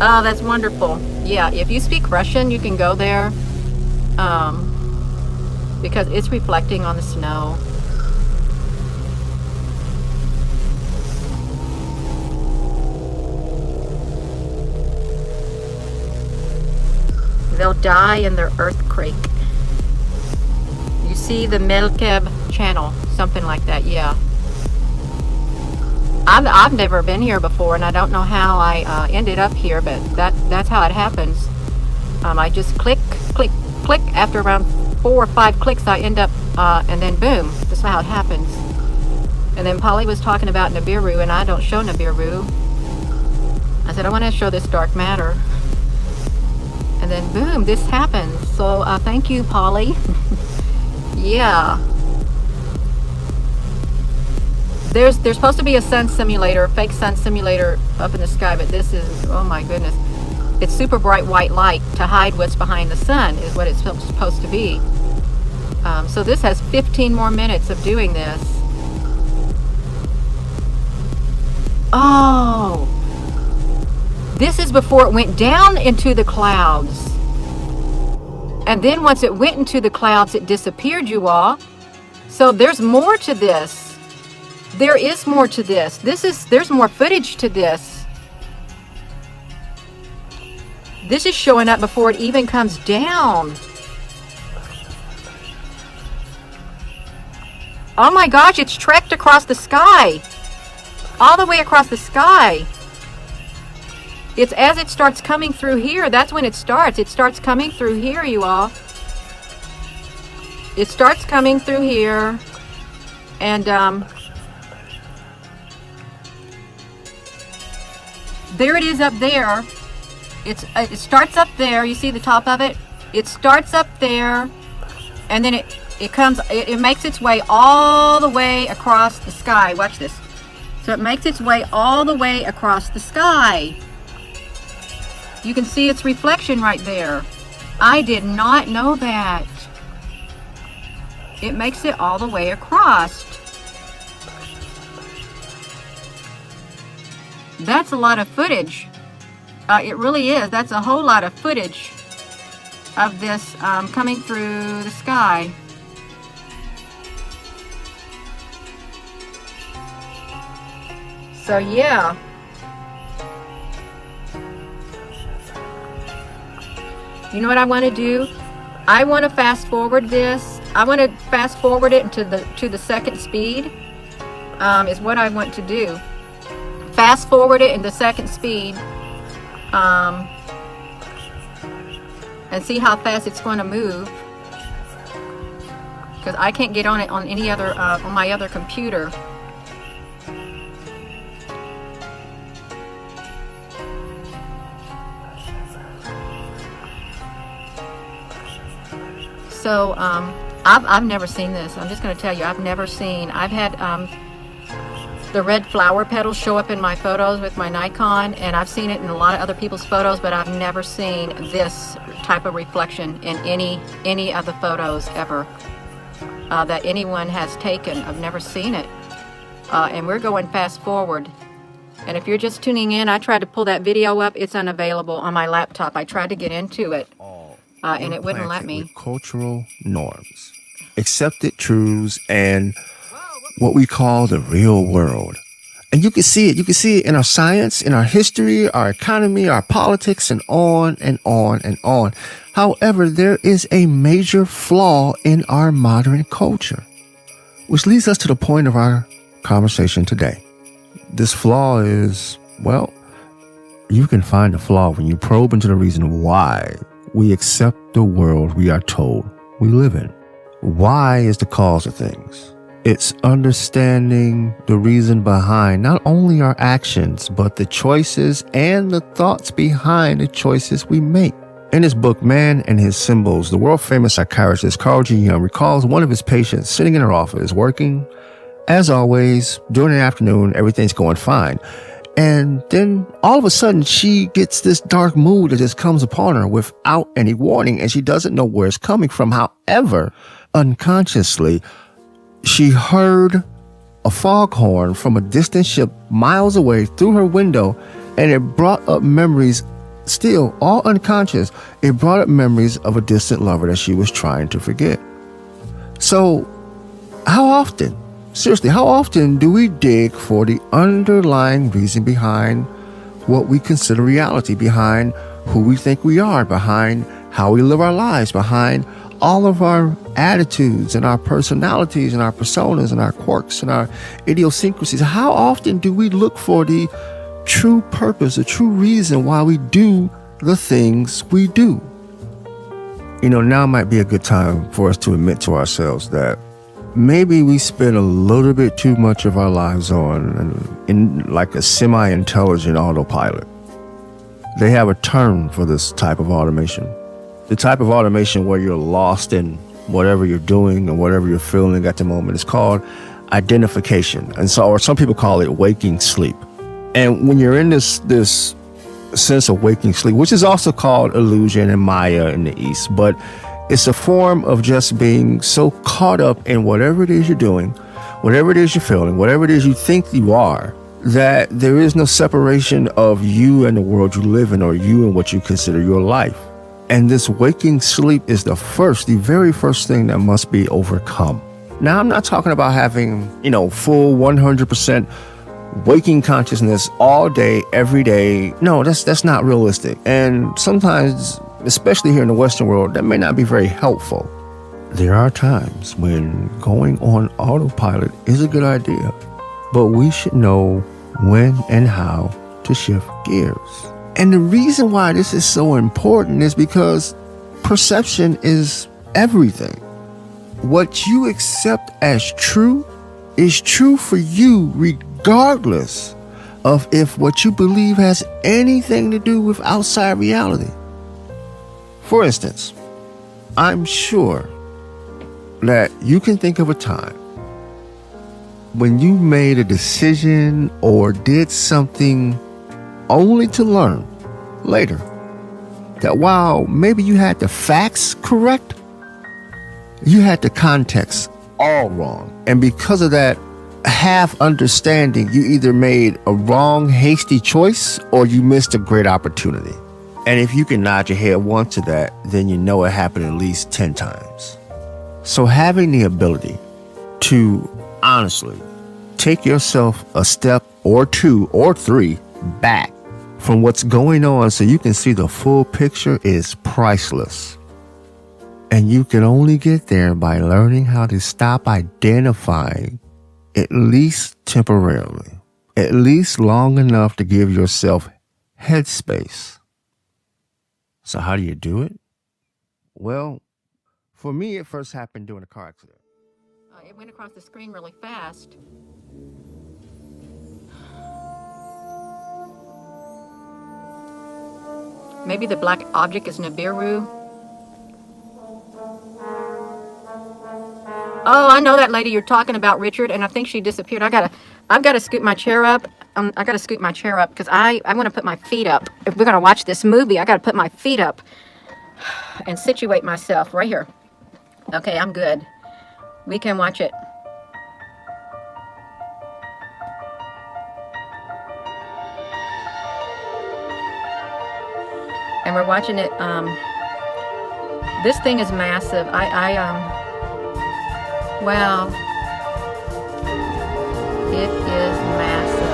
Speaker 4: Oh, that's wonderful. Yeah, if you speak Russian, you can go there, because it's reflecting on the snow. They'll die in their earthquake. You see the Melkeb channel, something like that, yeah. I've never been here before, and I don't know how I ended up here, but that's how it happens. I just click. After around 4 or 5 clicks, I end up, and then boom, that's how it happens. And then Polly was talking about Nibiru, and I don't show Nibiru. I said, I want to show this dark matter. And then boom, this happens. So thank you, Polly. Yeah. There's supposed to be a sun simulator, fake sun simulator up in the sky, but this is, oh my goodness. It's super bright white light to hide what's behind the sun is what it's supposed to be. So this has 15 more minutes of doing this. Oh, this is before it went down into the clouds. And then once it went into the clouds, it disappeared, you all. So there's more to this. There is more to this. There's more footage to this. This is showing up before it even comes down. Oh my gosh, it's trekked across the sky. All the way across the sky. It's as it starts coming through here. That's when it starts. It starts coming through here, you all. It starts coming through here. And there it is up there. It starts up there. You see the top of it? It starts up there. And then it makes its way all the way across the sky. Watch this. So it makes its way all the way across the sky. You can see its reflection right there. I did not know that. It makes it all the way across. That's a lot of footage. It really is. That's a whole lot of footage of this coming through the sky. So yeah. You know what I want to do? I want to fast forward this. I want to fast forward it to the second speed. Is what I want to do. Fast forward it in the second speed. And see how fast it's going to move. Because I can't get on it on any other on my other computer. So I've never seen this. I'm just going to tell you, I've had the red flower petals show up in my photos with my Nikon, and I've seen it in a lot of other people's photos, but I've never seen this type of reflection in any of the photos ever that anyone has taken. I've never seen it. And we're going fast forward. And if you're just tuning in, I tried to pull that video up. It's unavailable on my laptop. I tried to get into it. And it wouldn't let me.
Speaker 5: Cultural norms, accepted truths, and what we call the real world. And you can see it. You can see it in our science, in our history, our economy, our politics, and on and on and on. However, there is a major flaw in our modern culture, which leads us to the point of our conversation today. This flaw is, well, you can find a flaw when you probe into the reason why we accept the world we are told we live in. Why is the cause of things? It's understanding the reason behind not only our actions, but the choices and the thoughts behind the choices we make. In his book, Man and His Symbols, the world-famous psychiatrist Carl G. Jung recalls one of his patients sitting in her office working. As always, during the afternoon, everything's going fine. And then all of a sudden, she gets this dark mood that just comes upon her without any warning, and she doesn't know where it's coming from. However, unconsciously, she heard a foghorn from a distant ship miles away through her window, and it brought up memories, still all unconscious. It brought up memories of a distant lover that she was trying to forget. So, how often? Seriously, how often do we dig for the underlying reason behind what we consider reality, behind who we think we are, behind how we live our lives, behind all of our attitudes and our personalities and our personas and our quirks and our idiosyncrasies? How often do we look for the true purpose, the true reason why we do the things we do? You know, now might be a good time for us to admit to ourselves that maybe we spend a little bit too much of our lives in like a semi-intelligent autopilot. They have a term for this type of automation. The type of automation where you're lost in whatever you're doing and whatever you're feeling at the moment is called identification. And so, or some people call it waking sleep. And when you're in this sense of waking sleep, which is also called illusion and Maya in the East, but it's a form of just being so caught up in whatever it is you're doing, whatever it is you're feeling, whatever it is you think you are, that there is no separation of you and the world you live in or you and what you consider your life. And this waking sleep is the very first thing that must be overcome. Now, I'm not talking about having, full 100% waking consciousness all day, every day. No, that's not realistic. And sometimes, especially here in the Western world, that may not be very helpful. There are times when going on autopilot is a good idea, but we should know when and how to shift gears. And the reason why this is so important is because perception is everything. What you accept as true is true for you regardless of if what you believe has anything to do with outside reality. For instance, I'm sure that you can think of a time when you made a decision or did something only to learn later that while maybe you had the facts correct, you had the context all wrong. And because of that half understanding, you either made a wrong, hasty choice or you missed a great opportunity. And if you can nod your head once to that, then you know it happened at least 10 times. So having the ability to honestly take yourself a step or 2 or 3 back from what's going on so you can see the full picture is priceless. And you can only get there by learning how to stop identifying, at least temporarily, at least long enough to give yourself headspace. So how do you do it? Well, for me, it first happened during a car accident.
Speaker 4: It went across the screen really fast. Maybe the black object is Nibiru. Oh, I know that lady you're talking about, Richard, and I think she disappeared. I've got to scoot my chair up. I got to scoot my chair up because I want to put my feet up. If we're going to watch this movie, I got to put my feet up and situate myself right here. Okay, I'm good. We can watch it. And we're watching it. This thing is massive. Wow. It is massive.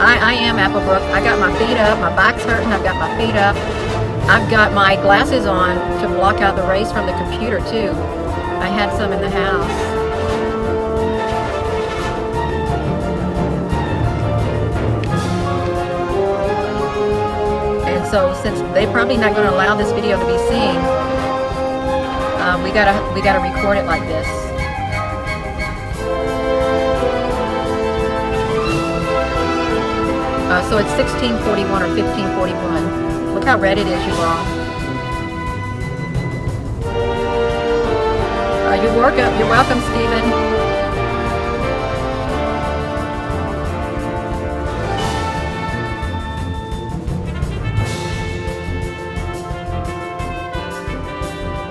Speaker 4: I am Applebrook. I got my feet up. My back's hurting. I've got my feet up. I've got my glasses on to block out the rays from the computer too. I had some in the house. So since they're probably not going to allow this video to be seen, we gotta record it like this. So it's 1641 or 1541. Look how red it is, you all. You're welcome, Stephen.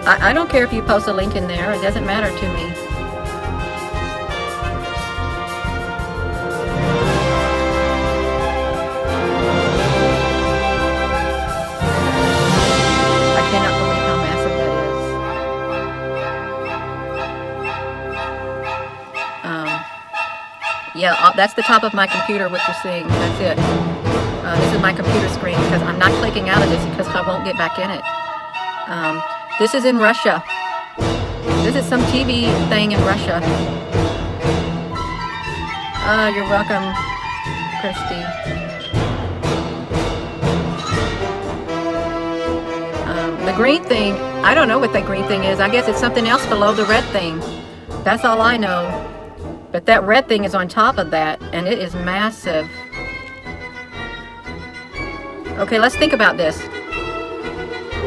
Speaker 4: I don't care if you post a link in there. It doesn't matter to me. I cannot believe how massive that is. Yeah, that's the top of my computer, what you're seeing. That's it. This is my computer screen because I'm not clicking out of this because I won't get back in it. This is in Russia. This is some TV thing in Russia. You're welcome, Christy. The green thing, I don't know what that green thing is. I guess it's something else below the red thing. That's all I know. But that red thing is on top of that, and it is massive. Okay, let's think about this.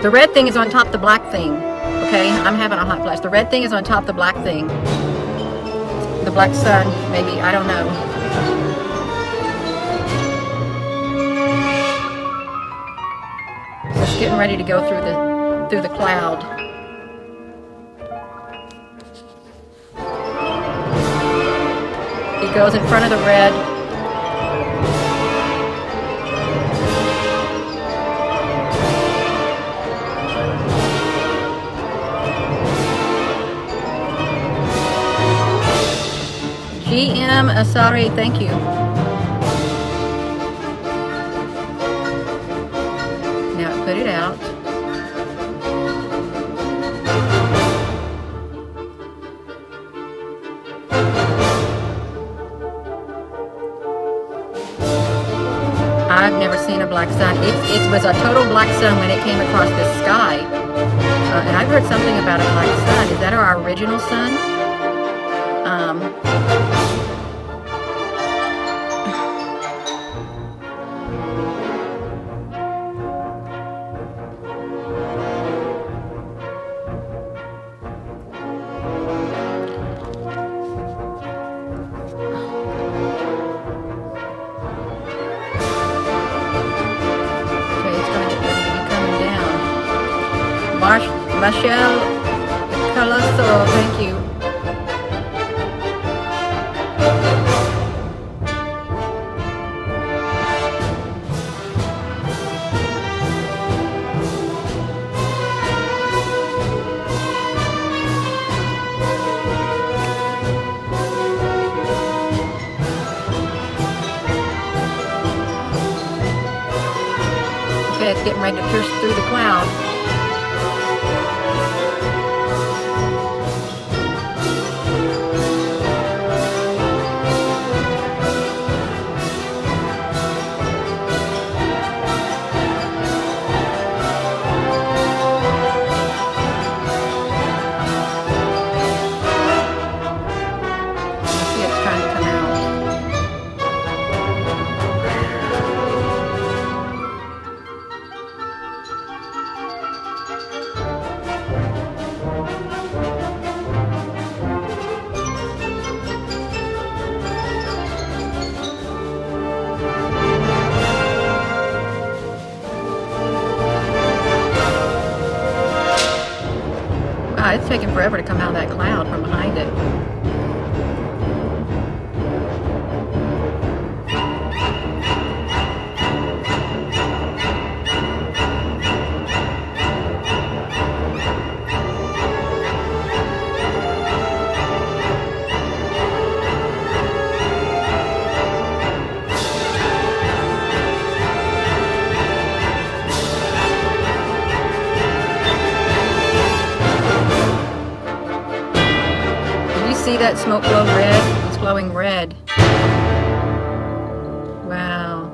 Speaker 4: The red thing is on top of the black thing. Okay, I'm having a hot flash. The red thing is on top of the black thing. The black sun, maybe, I don't know. So it's getting ready to go through the cloud. It goes in front of the red. GM Asari, thank you. Now put it out. I've never seen a black sun. It was a total black sun when it came across the sky. And I've heard something about a black sun. Is that our original sun? Michelle Colosso, thank you. Okay, it's getting ready to pierce through the cloud. It's taking forever to come out of that cloud from behind it. See that smoke glow red? It's glowing red. Wow.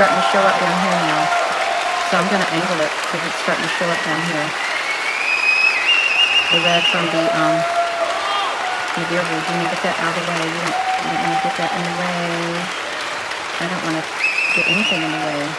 Speaker 4: Starting to show up down here now. So I'm going to angle it because it's starting to show up down here. The red from the beer wood. You need to get that out of the way. You don't want to get that in the way. I don't want to get anything in the way.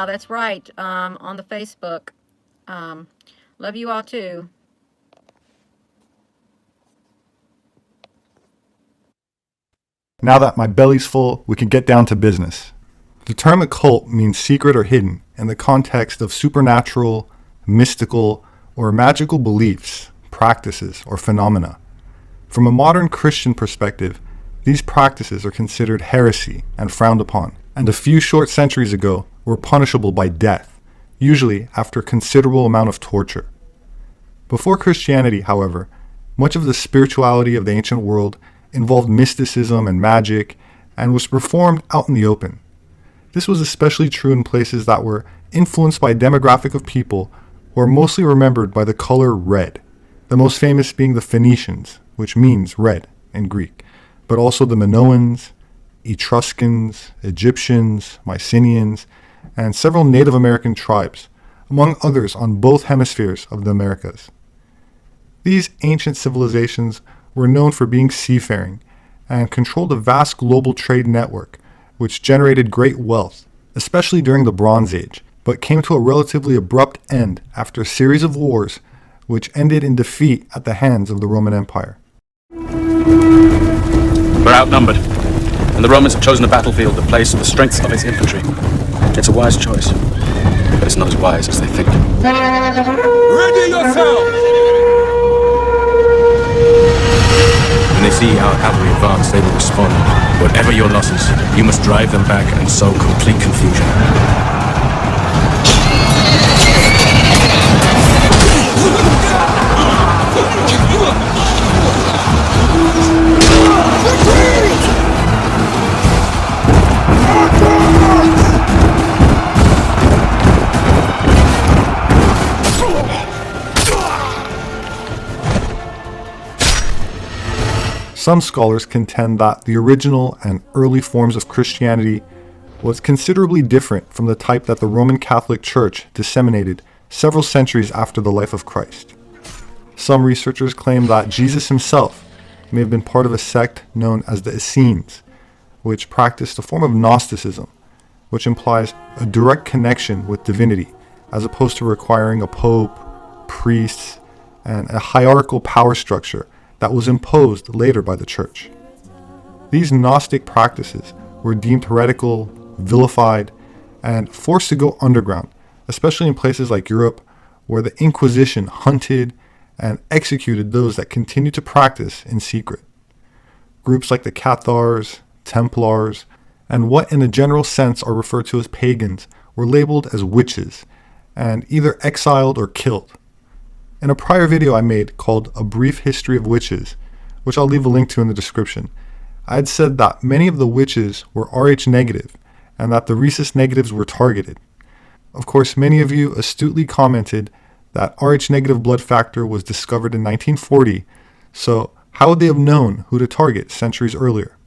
Speaker 4: Yeah, that's right. On the Facebook. Love you all too.
Speaker 6: Now that my belly's full, we can get down to business. The term occult means secret or hidden in the context of supernatural, mystical, or magical beliefs, practices, or phenomena. From a modern Christian perspective, these practices are considered heresy and frowned upon, and a few short centuries ago were punishable by death, usually after a considerable amount of torture. Before Christianity, however, much of the spirituality of the ancient world involved mysticism and magic and was performed out in the open. This was especially true in places that were influenced by a demographic of people who are mostly remembered by the color red, the most famous being the Phoenicians, which means red in Greek, but also the Minoans, Etruscans, Egyptians, Mycenaeans, and several Native American tribes, among others on both hemispheres of the Americas. These ancient civilizations were known for being seafaring and controlled a vast global trade network which generated great wealth, especially during the Bronze Age, but came to a relatively abrupt end after a series of wars which ended in defeat at the hands of the Roman Empire.
Speaker 7: We're outnumbered, and the Romans have chosen a battlefield that plays to the strength of its infantry. It's a wise choice, but it's not as wise as they think.
Speaker 8: Ready yourself!
Speaker 7: When they see our cavalry advance, they will respond. Whatever your losses, you must drive them back and sow complete confusion.
Speaker 6: Some scholars contend that the original and early forms of Christianity was considerably different from the type that the Roman Catholic Church disseminated several centuries after the life of Christ. Some researchers claim that Jesus himself may have been part of a sect known as the Essenes, which practiced a form of Gnosticism, which implies a direct connection with divinity, as opposed to requiring a pope, priests, and a hierarchical power structure that was imposed later by the church. These Gnostic practices were deemed heretical, vilified, and forced to go underground, especially in places like Europe, where the Inquisition hunted and executed those that continued to practice in secret. Groups like the Cathars, Templars, and what in a general sense are referred to as pagans were labeled as witches, and either exiled or killed. In a prior video I made called A Brief History of Witches, which I'll leave a link to in the description, I had said that many of the witches were Rh negative and that the rhesus negatives were targeted. Of course, many of you astutely commented that Rh negative blood factor was discovered in 1940, so how would they have known who to target centuries earlier?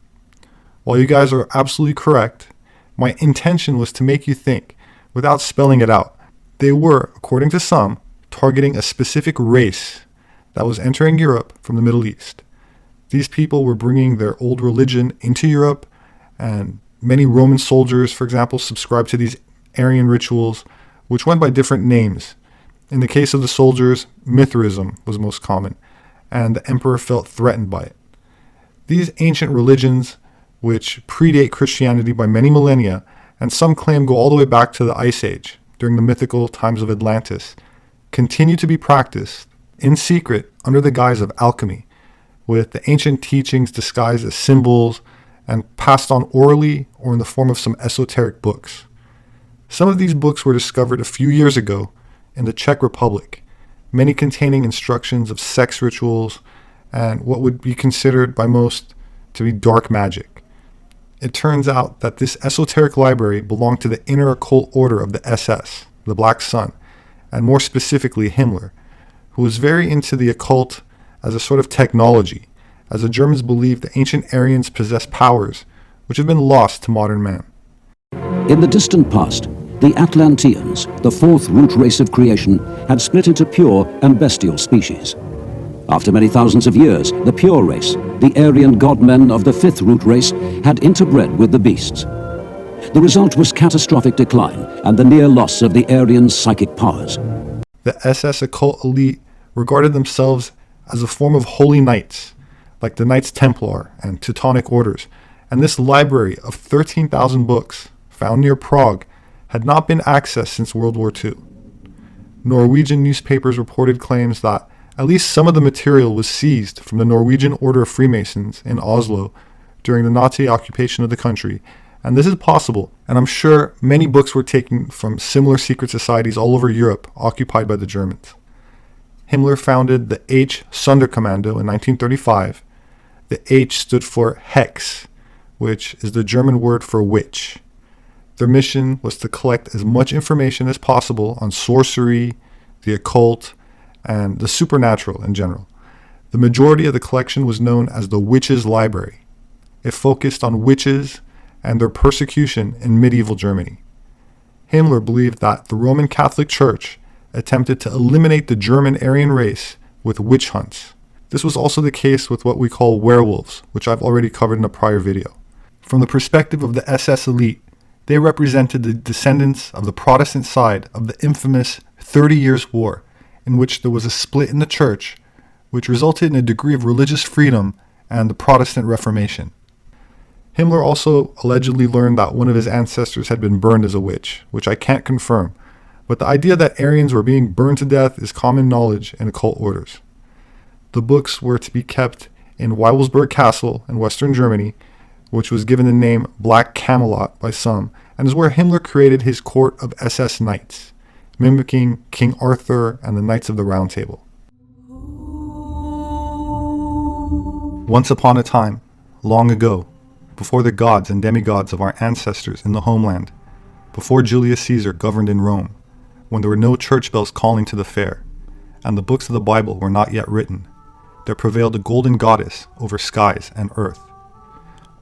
Speaker 6: While you guys are absolutely correct, my intention was to make you think, without spelling it out. They were, according to some, targeting a specific race that was entering Europe from the Middle East. These people were bringing their old religion into Europe, and many Roman soldiers, for example, subscribed to these Aryan rituals, which went by different names. In the case of the soldiers, Mithraism was most common, and the emperor felt threatened by it. These ancient religions, which predate Christianity by many millennia, and some claim go all the way back to the Ice Age, during the mythical times of Atlantis, continue to be practiced in secret under the guise of alchemy, with the ancient teachings disguised as symbols and passed on orally or in the form of some esoteric books. Some of these books were discovered a few years ago in the Czech Republic, many containing instructions of sex rituals and what would be considered by most to be dark magic. It turns out that this esoteric library belonged to the inner occult order of the SS, the Black Sun, and more specifically Himmler, who was very into the occult as a sort of technology, as the Germans believed the ancient Aryans possessed powers which have been lost to modern man.
Speaker 9: In the distant past, the Atlanteans, the fourth root race of creation, had split into pure and bestial species. After many thousands of years, the pure race, the Aryan god-men of the fifth root race, had interbred with the beasts. The result was catastrophic decline and the near loss of the Aryan psychic powers.
Speaker 6: The SS occult elite regarded themselves as a form of holy knights, like the Knights Templar and Teutonic orders, and this library of 13,000 books, found near Prague, had not been accessed since World War II. Norwegian newspapers reported claims that at least some of the material was seized from the Norwegian Order of Freemasons in Oslo during the Nazi occupation of the country, and this is possible, and I'm sure many books were taken from similar secret societies all over Europe occupied by the Germans. Himmler founded the H Sonderkommando in 1935. The H stood for Hex, which is the German word for witch. Their mission was to collect as much information as possible on sorcery, the occult, and the supernatural in general. The majority of the collection was known as the Witches' Library. It focused on witches and their persecution in medieval Germany. Himmler believed that the Roman Catholic Church attempted to eliminate the German Aryan race with witch hunts. This was also the case with what we call werewolves, which I've already covered in a prior video. From the perspective of the SS elite, they represented the descendants of the Protestant side of the infamous 30 Years' War, in which there was a split in the church, which resulted in a degree of religious freedom and the Protestant Reformation. Himmler also allegedly learned that one of his ancestors had been burned as a witch, which I can't confirm, but the idea that Aryans were being burned to death is common knowledge in occult orders. The books were to be kept in Weibelsburg Castle in western Germany, which was given the name Black Camelot by some, and is where Himmler created his court of SS knights, mimicking King Arthur and the Knights of the Round Table. Once upon a time, long ago, before the gods and demigods of our ancestors in the homeland, before Julius Caesar governed in Rome, when there were no church bells calling to the fair, and the books of the Bible were not yet written, there prevailed a golden goddess over skies and earth.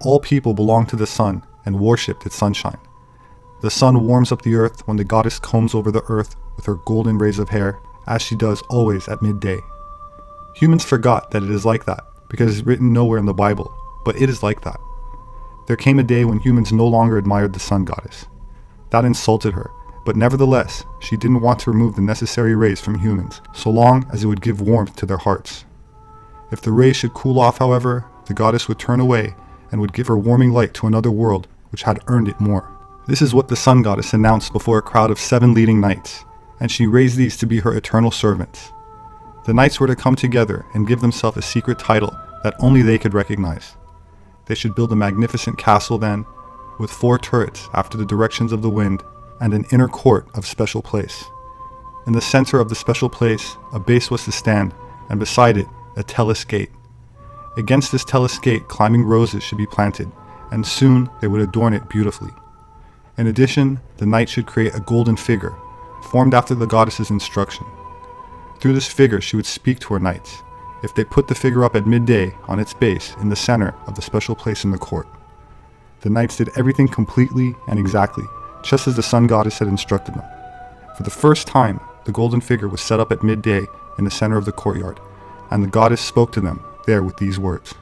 Speaker 6: All people belonged to the sun and worshipped its sunshine. The sun warms up the earth when the goddess combs over the earth with her golden rays of hair, as she does always at midday. Humans forgot that it is like that, because it's written nowhere in the Bible, but it is like that. There came a day when humans no longer admired the sun goddess. That insulted her, but nevertheless, she didn't want to remove the necessary rays from humans, so long as it would give warmth to their hearts. If the rays should cool off, however, the goddess would turn away and would give her warming light to another world which had earned it more. This is what the sun goddess announced before a crowd of 7 leading knights, and she raised these to be her eternal servants. The knights were to come together and give themselves a secret title that only they could recognize. They should build a magnificent castle then, with 4 turrets after the directions of the wind, and an inner court of special place. In the center of the special place, a base was to stand, and beside it, a telus gate. Against this telus gate, climbing roses should be planted, and soon they would adorn it beautifully. In addition, the knight should create a golden figure, formed after the goddess's instruction. Through this figure, she would speak to her knights, if they put the figure up at midday on its base in the center of the special place in the court. The knights did everything completely and exactly, just as the sun goddess had instructed them. For the first time, the golden figure was set up at midday in the center of the courtyard, and the goddess spoke to them there with these words: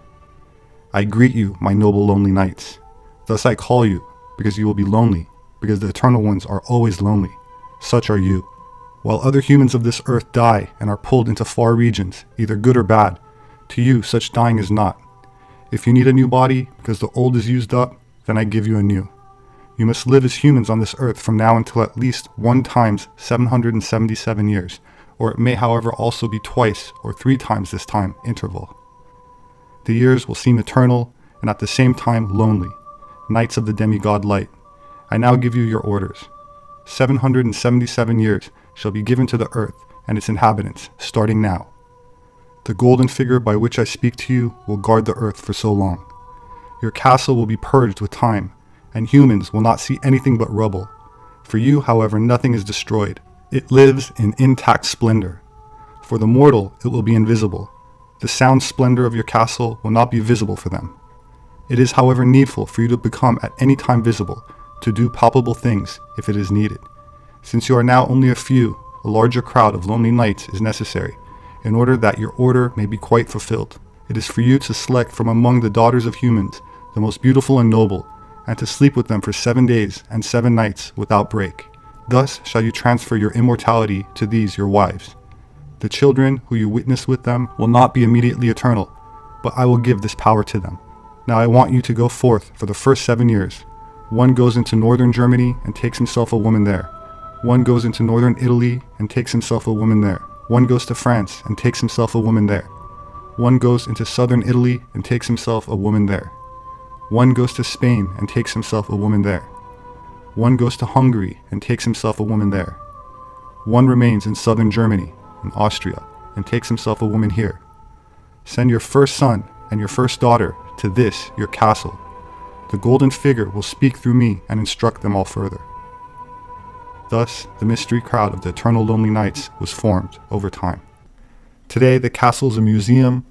Speaker 6: "I greet you, my noble lonely knights. Thus I call you, because you will be lonely, because the eternal ones are always lonely. Such are you. While other humans of this earth die and are pulled into far regions, either good or bad, to you such dying is not. If you need a new body because the old is used up, then I give you a new. You must live as humans on this earth from now until at least 1 times 777 years, or it may however also be twice or 3 times this time interval. The years will seem eternal and at the same time lonely. Knights of the demigod light, I now give you your orders. 777 years shall be given to the earth and its inhabitants, starting now. The golden figure by which I speak to you will guard the earth for so long. Your castle will be purged with time, and humans will not see anything but rubble. For you, however, nothing is destroyed. It lives in intact splendor. For the mortal, it will be invisible. The sound splendor of your castle will not be visible for them. It is, however, needful for you to become at any time visible, to do palpable things if it is needed. Since you are now only a few, a larger crowd of lonely knights is necessary, in order that your order may be quite fulfilled. It is for you to select from among the daughters of humans the most beautiful and noble, and to sleep with them for 7 days and 7 nights without break. Thus shall you transfer your immortality to these your wives. The children who you witness with them will not be immediately eternal, but I will give this power to them. Now I want you to go forth for the first 7 years. One goes into northern Germany and takes himself a woman there. One goes into northern Italy and takes himself a woman there. One goes to France and takes himself a woman there. One goes into southern Italy and takes himself a woman there. One goes to Spain and takes himself a woman there. One goes to Hungary and takes himself a woman there. One remains in southern Germany and Austria and takes himself a woman here. Send your first son and your first daughter to this your castle. The golden figure will speak through me and instruct them all further. Thus, the mystery crowd of the Eternal Lonely Knights was formed over time. Today, the castle is a museum,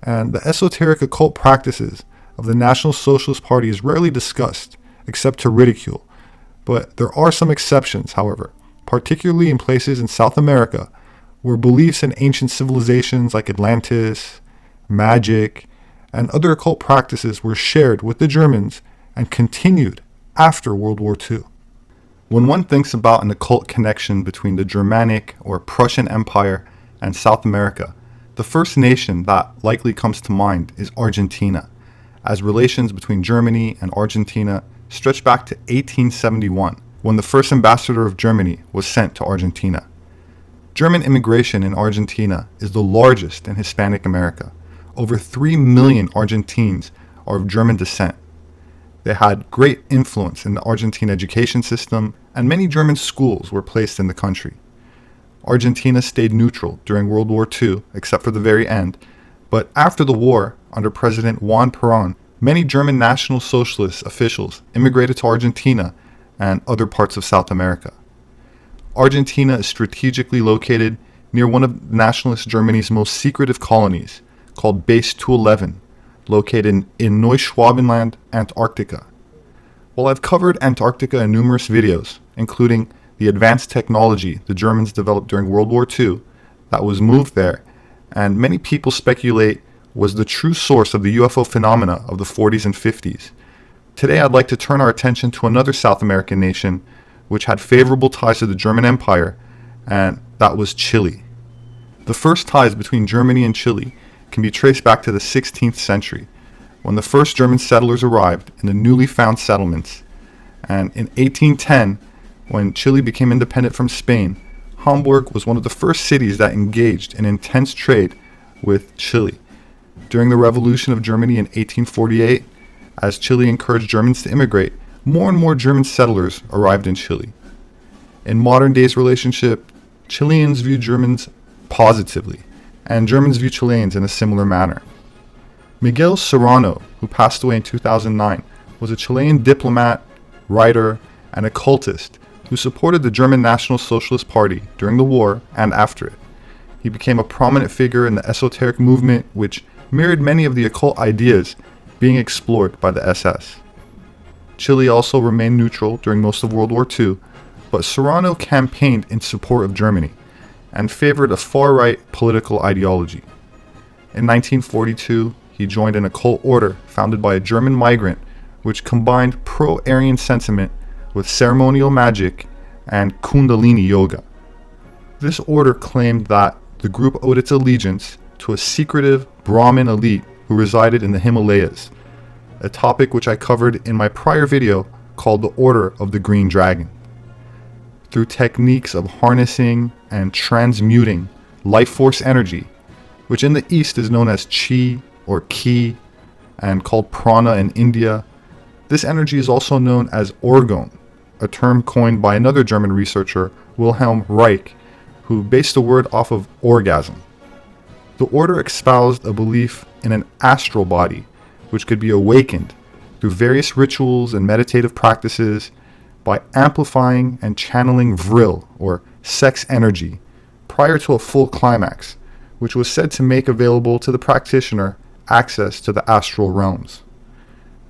Speaker 6: and the esoteric occult practices of the National Socialist Party is rarely discussed, except to ridicule. But there are some exceptions, however, particularly in places in South America, where beliefs in ancient civilizations like Atlantis, magic, and other occult practices were shared with the Germans and continued after World War II. When one thinks about an occult connection between the Germanic or Prussian Empire and South America, the first nation that likely comes to mind is Argentina, as relations between Germany and Argentina stretch back to 1871, when the first ambassador of Germany was sent to Argentina. German immigration in Argentina is the largest in Hispanic America. Over 3 million Argentines are of German descent. They had great influence in the Argentine education system, and many German schools were placed in the country. Argentina stayed neutral during World War II, except for the very end, but after the war, under President Juan Perón, many German National Socialist officials immigrated to Argentina and other parts of South America. Argentina is strategically located near one of nationalist Germany's most secretive colonies, called Base 211, located in Neuschwabenland, Antarctica. While I've covered Antarctica in numerous videos, including the advanced technology the Germans developed during World War II that was moved there, and many people speculate was the true source of the UFO phenomena of the 40s and 50s, today I'd like to turn our attention to another South American nation which had favorable ties to the German Empire, and that was Chile. The first ties between Germany and Chile can be traced back to the 16th century, when the first German settlers arrived in the newly found settlements. And in 1810, when Chile became independent from Spain, Hamburg was one of the first cities that engaged in intense trade with Chile. During the revolution of Germany in 1848, as Chile encouraged Germans to immigrate, more and more German settlers arrived in Chile. In modern day's relationship, Chileans view Germans positively, and Germans view Chileans in a similar manner. Miguel Serrano, who passed away in 2009, was a Chilean diplomat, writer, and occultist who supported the German National Socialist Party during the war and after it. He became a prominent figure in the esoteric movement, which mirrored many of the occult ideas being explored by the SS. Chile also remained neutral during most of World War II, but Serrano campaigned in support of Germany and favored a far-right political ideology. In 1942, he joined an occult order founded by a German migrant which combined pro-Aryan sentiment with ceremonial magic and Kundalini yoga. This order claimed that the group owed its allegiance to a secretive Brahmin elite who resided in the Himalayas, a topic which I covered in my prior video called the Order of the Green Dragon. Through techniques of harnessing and transmuting life force energy, which in the East is known as chi or ki and called prana in India, this energy is also known as orgone, a term coined by another German researcher, Wilhelm Reich, who based the word off of orgasm. The order espoused a belief in an astral body which could be awakened through various rituals and meditative practices by amplifying and channeling vril, or sex energy, prior to a full climax, which was said to make available to the practitioner access to the astral realms.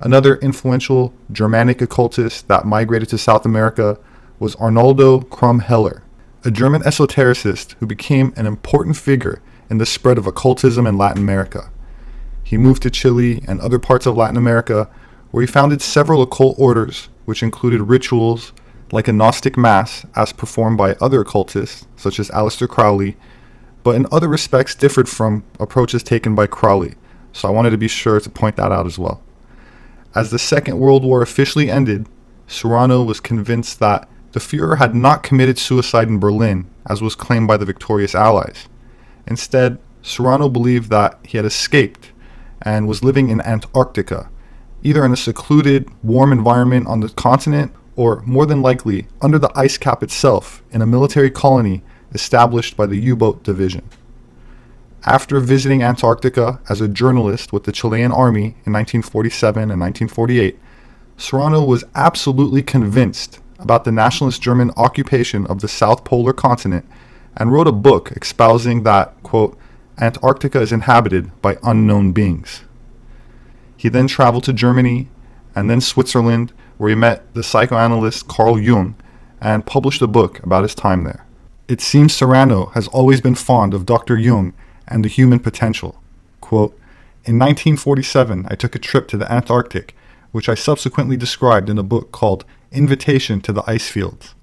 Speaker 6: Another influential Germanic occultist that migrated to South America was Arnoldo Krumm-Heller, a German esotericist who became an important figure in the spread of occultism in Latin America. He moved to Chile and other parts of Latin America, where he founded several occult orders, which included rituals like a Gnostic Mass as performed by other occultists, such as Aleister Crowley, but in other respects differed from approaches taken by Crowley, so I wanted to be sure to point that out as well. As the Second World War officially ended, Serrano was convinced that the Führer had not committed suicide in Berlin, as was claimed by the victorious Allies. Instead, Serrano believed that he had escaped and was living in Antarctica, either in a secluded, warm environment on the continent, or more than likely under the ice cap itself in a military colony established by the U-boat division. After visiting Antarctica as a journalist with the Chilean army in 1947 and 1948, Serrano was absolutely convinced about the nationalist German occupation of the South Polar continent and wrote a book espousing that, quote, Antarctica is inhabited by unknown beings. He then traveled to Germany and then Switzerland, where he met the psychoanalyst Carl Jung and published a book about his time there. It seems Serrano has always been fond of Dr. Jung and the human potential. Quote, in 1947, I took a trip to the Antarctic, which I subsequently described in a book called Invitation to the Ice Fields.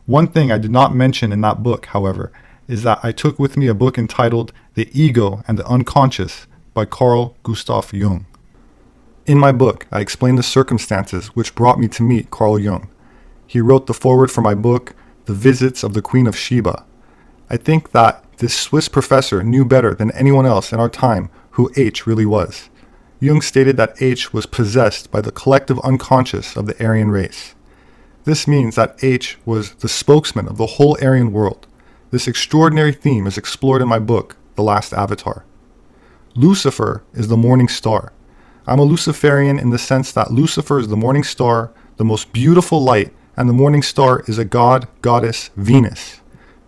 Speaker 6: One thing I did not mention in that book, however, is that I took with me a book entitled The Ego and the Unconscious by Carl Gustav Jung. In my book, I explain the circumstances which brought me to meet Carl Jung. He wrote the foreword for my book, The Visits of the Queen of Sheba. I think that this Swiss professor knew better than anyone else in our time who H really was. Jung stated that H was possessed by the collective unconscious of the Aryan race. This means that H was the spokesman of the whole Aryan world. This extraordinary theme is explored in my book, The Last Avatar. Lucifer is the morning star. I'm a Luciferian in the sense that Lucifer is the morning star, the most beautiful light, and the morning star is a god, goddess, Venus.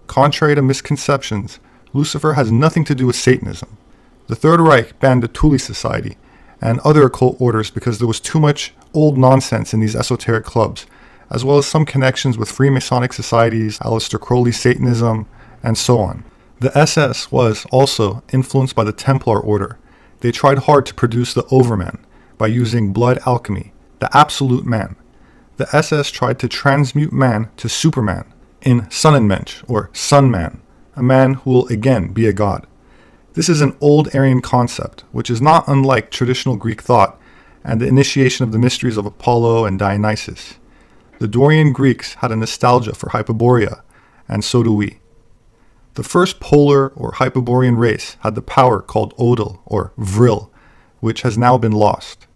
Speaker 6: Contrary to misconceptions, Lucifer has nothing to do with Satanism. The Third Reich banned the Thule Society and other occult orders because there was too much old nonsense in these esoteric clubs, as well as some connections with Freemasonic societies, Aleister Crowley Satanism, and so on. The SS was also influenced by the Templar order. They tried hard to produce the Overman by using blood alchemy, the absolute man. The SS tried to transmute man to Superman in Sonnenmensch, or Sunman, a man who will again be a god. This is an old Aryan concept, which is not unlike traditional Greek thought and the initiation of the mysteries of Apollo and Dionysus. The Dorian Greeks had a nostalgia for Hyperborea, and so do we. The first polar or Hyperborean race had the power called Odal or Vril, which has now been lost.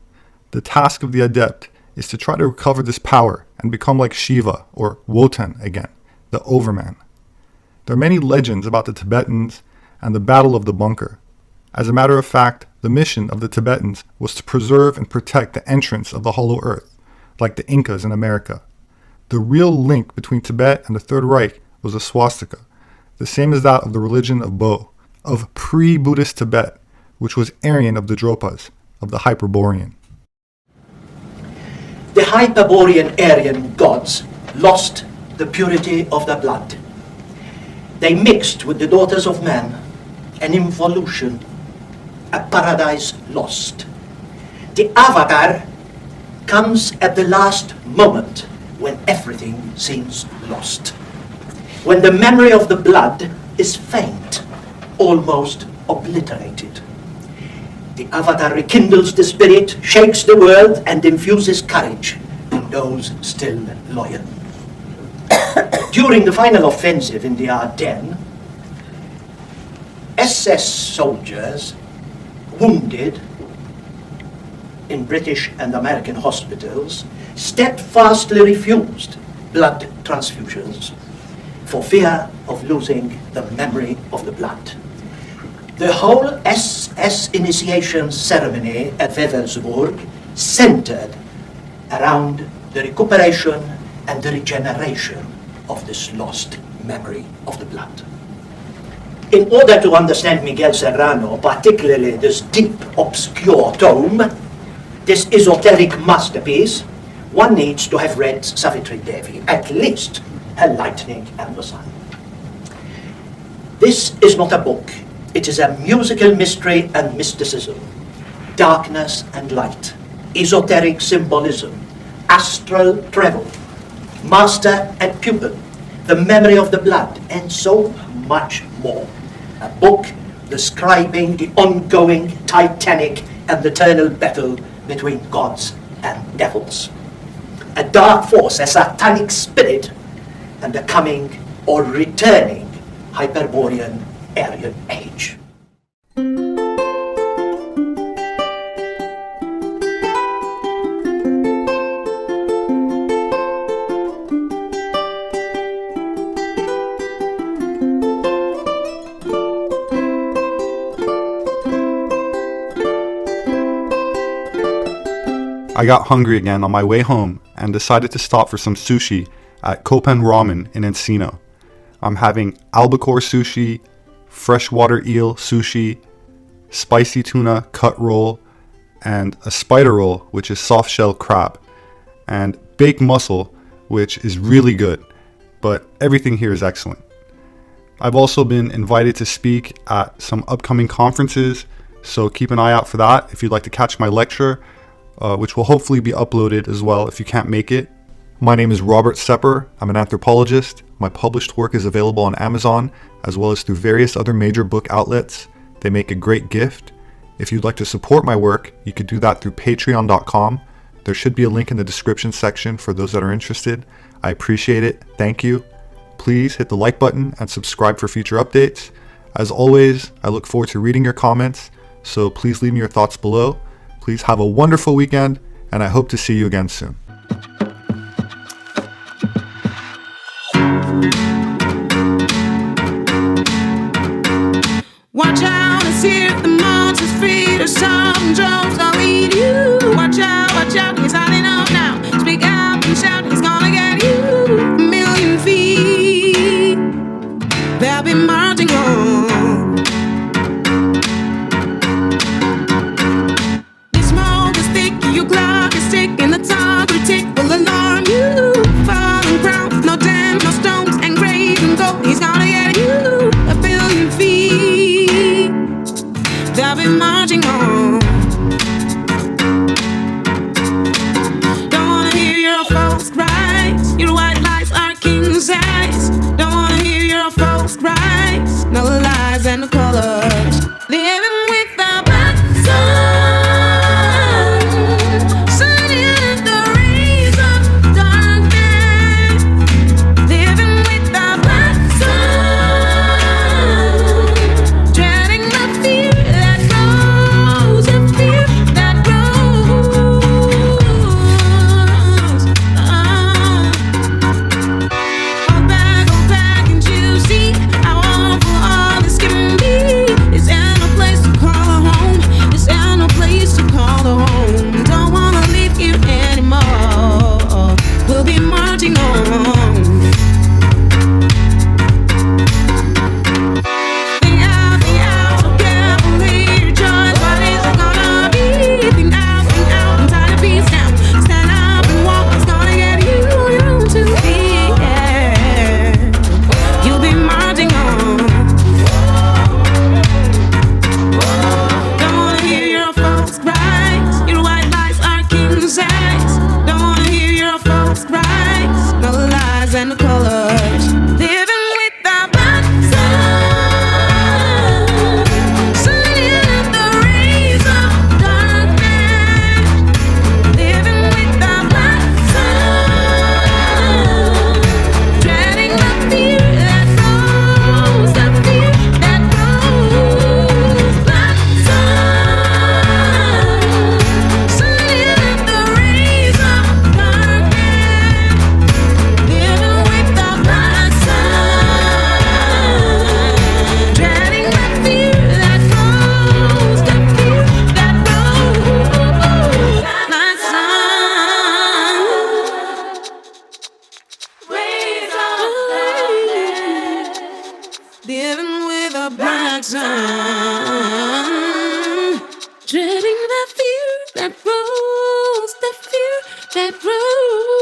Speaker 6: The task of the adept is to try to recover this power and become like Shiva or Wotan again, the Overman. There are many legends about the Tibetans and the Battle of the Bunker. As a matter of fact, the mission of the Tibetans was to preserve and protect the entrance of the Hollow Earth, like the Incas in America. The real link between Tibet and the Third Reich was a swastika, the same as that of the religion of Bo, of pre-Buddhist Tibet, which was Aryan of the Dropas, of the Hyperborean.
Speaker 10: The Hyperborean Aryan gods lost the purity of their blood. They mixed with the daughters of man, an involution, a paradise lost. The avatar comes at the last moment when everything seems lost. When the memory of the blood is faint, almost obliterated. The avatar rekindles the spirit, shakes the world, and infuses courage in those still loyal. During the final offensive in the Ardennes, SS soldiers wounded in British and American hospitals steadfastly refused blood transfusions for fear of losing the memory of the blood. The whole SS initiation ceremony at Wewelsburg centered around the recuperation and the regeneration of this lost memory of the blood. In order to understand Miguel Serrano, particularly this deep, obscure tome, this esoteric masterpiece, one needs to have read Savitri Devi, at least Her Lightning and the Sun. This is not a book. It is a musical mystery and mysticism, darkness and light, esoteric symbolism, astral travel, master and pupil, the memory of the blood, and so much more. A book describing the ongoing titanic and eternal battle between gods and devils. A dark force, a satanic spirit, and the coming or returning Hyperborean Aryan age.
Speaker 6: I got hungry again on my way home and decided to stop for some sushi at Kopen Ramen in Encino. I'm having albacore sushi, freshwater eel sushi, spicy tuna cut roll, and a spider roll, which is soft shell crab, and baked mussel, which is really good, but everything here is excellent. I've also been invited to speak at some upcoming conferences, so keep an eye out for that if you'd like to catch my lecture, which will hopefully be uploaded as well if you can't make it. My name is Robert Sepper. I'm an anthropologist. My published work is available on Amazon, as well as through various other major book outlets. They make a great gift. If you'd like to support my work, you could do that through patreon.com. There should be a link in the description section for those that are interested. I appreciate it. Thank you. Please hit the like button and subscribe for future updates. As always, I look forward to reading your comments, so please leave me your thoughts below. Please have a wonderful weekend, and I hope to see you again soon.
Speaker 11: Watch out and see if the monster's free to some drones that'll eat you. Watch out, he's hiding up now. Speak out and shout, he's gonna get you. A million feet, they'll be marching on. Clock is ticking, the time critic will alarm you. Falling crown, no dam, no stones, engraved in gold. He's gonna get you. A billion feet, they'll be marching on. Don't wanna hear your false cries. Your white lies are king's eyes. Don't wanna hear your false cries. No lies and no colors. Living with the black sun. Living with a black sun, dreading the fear that grows, the fear that grows.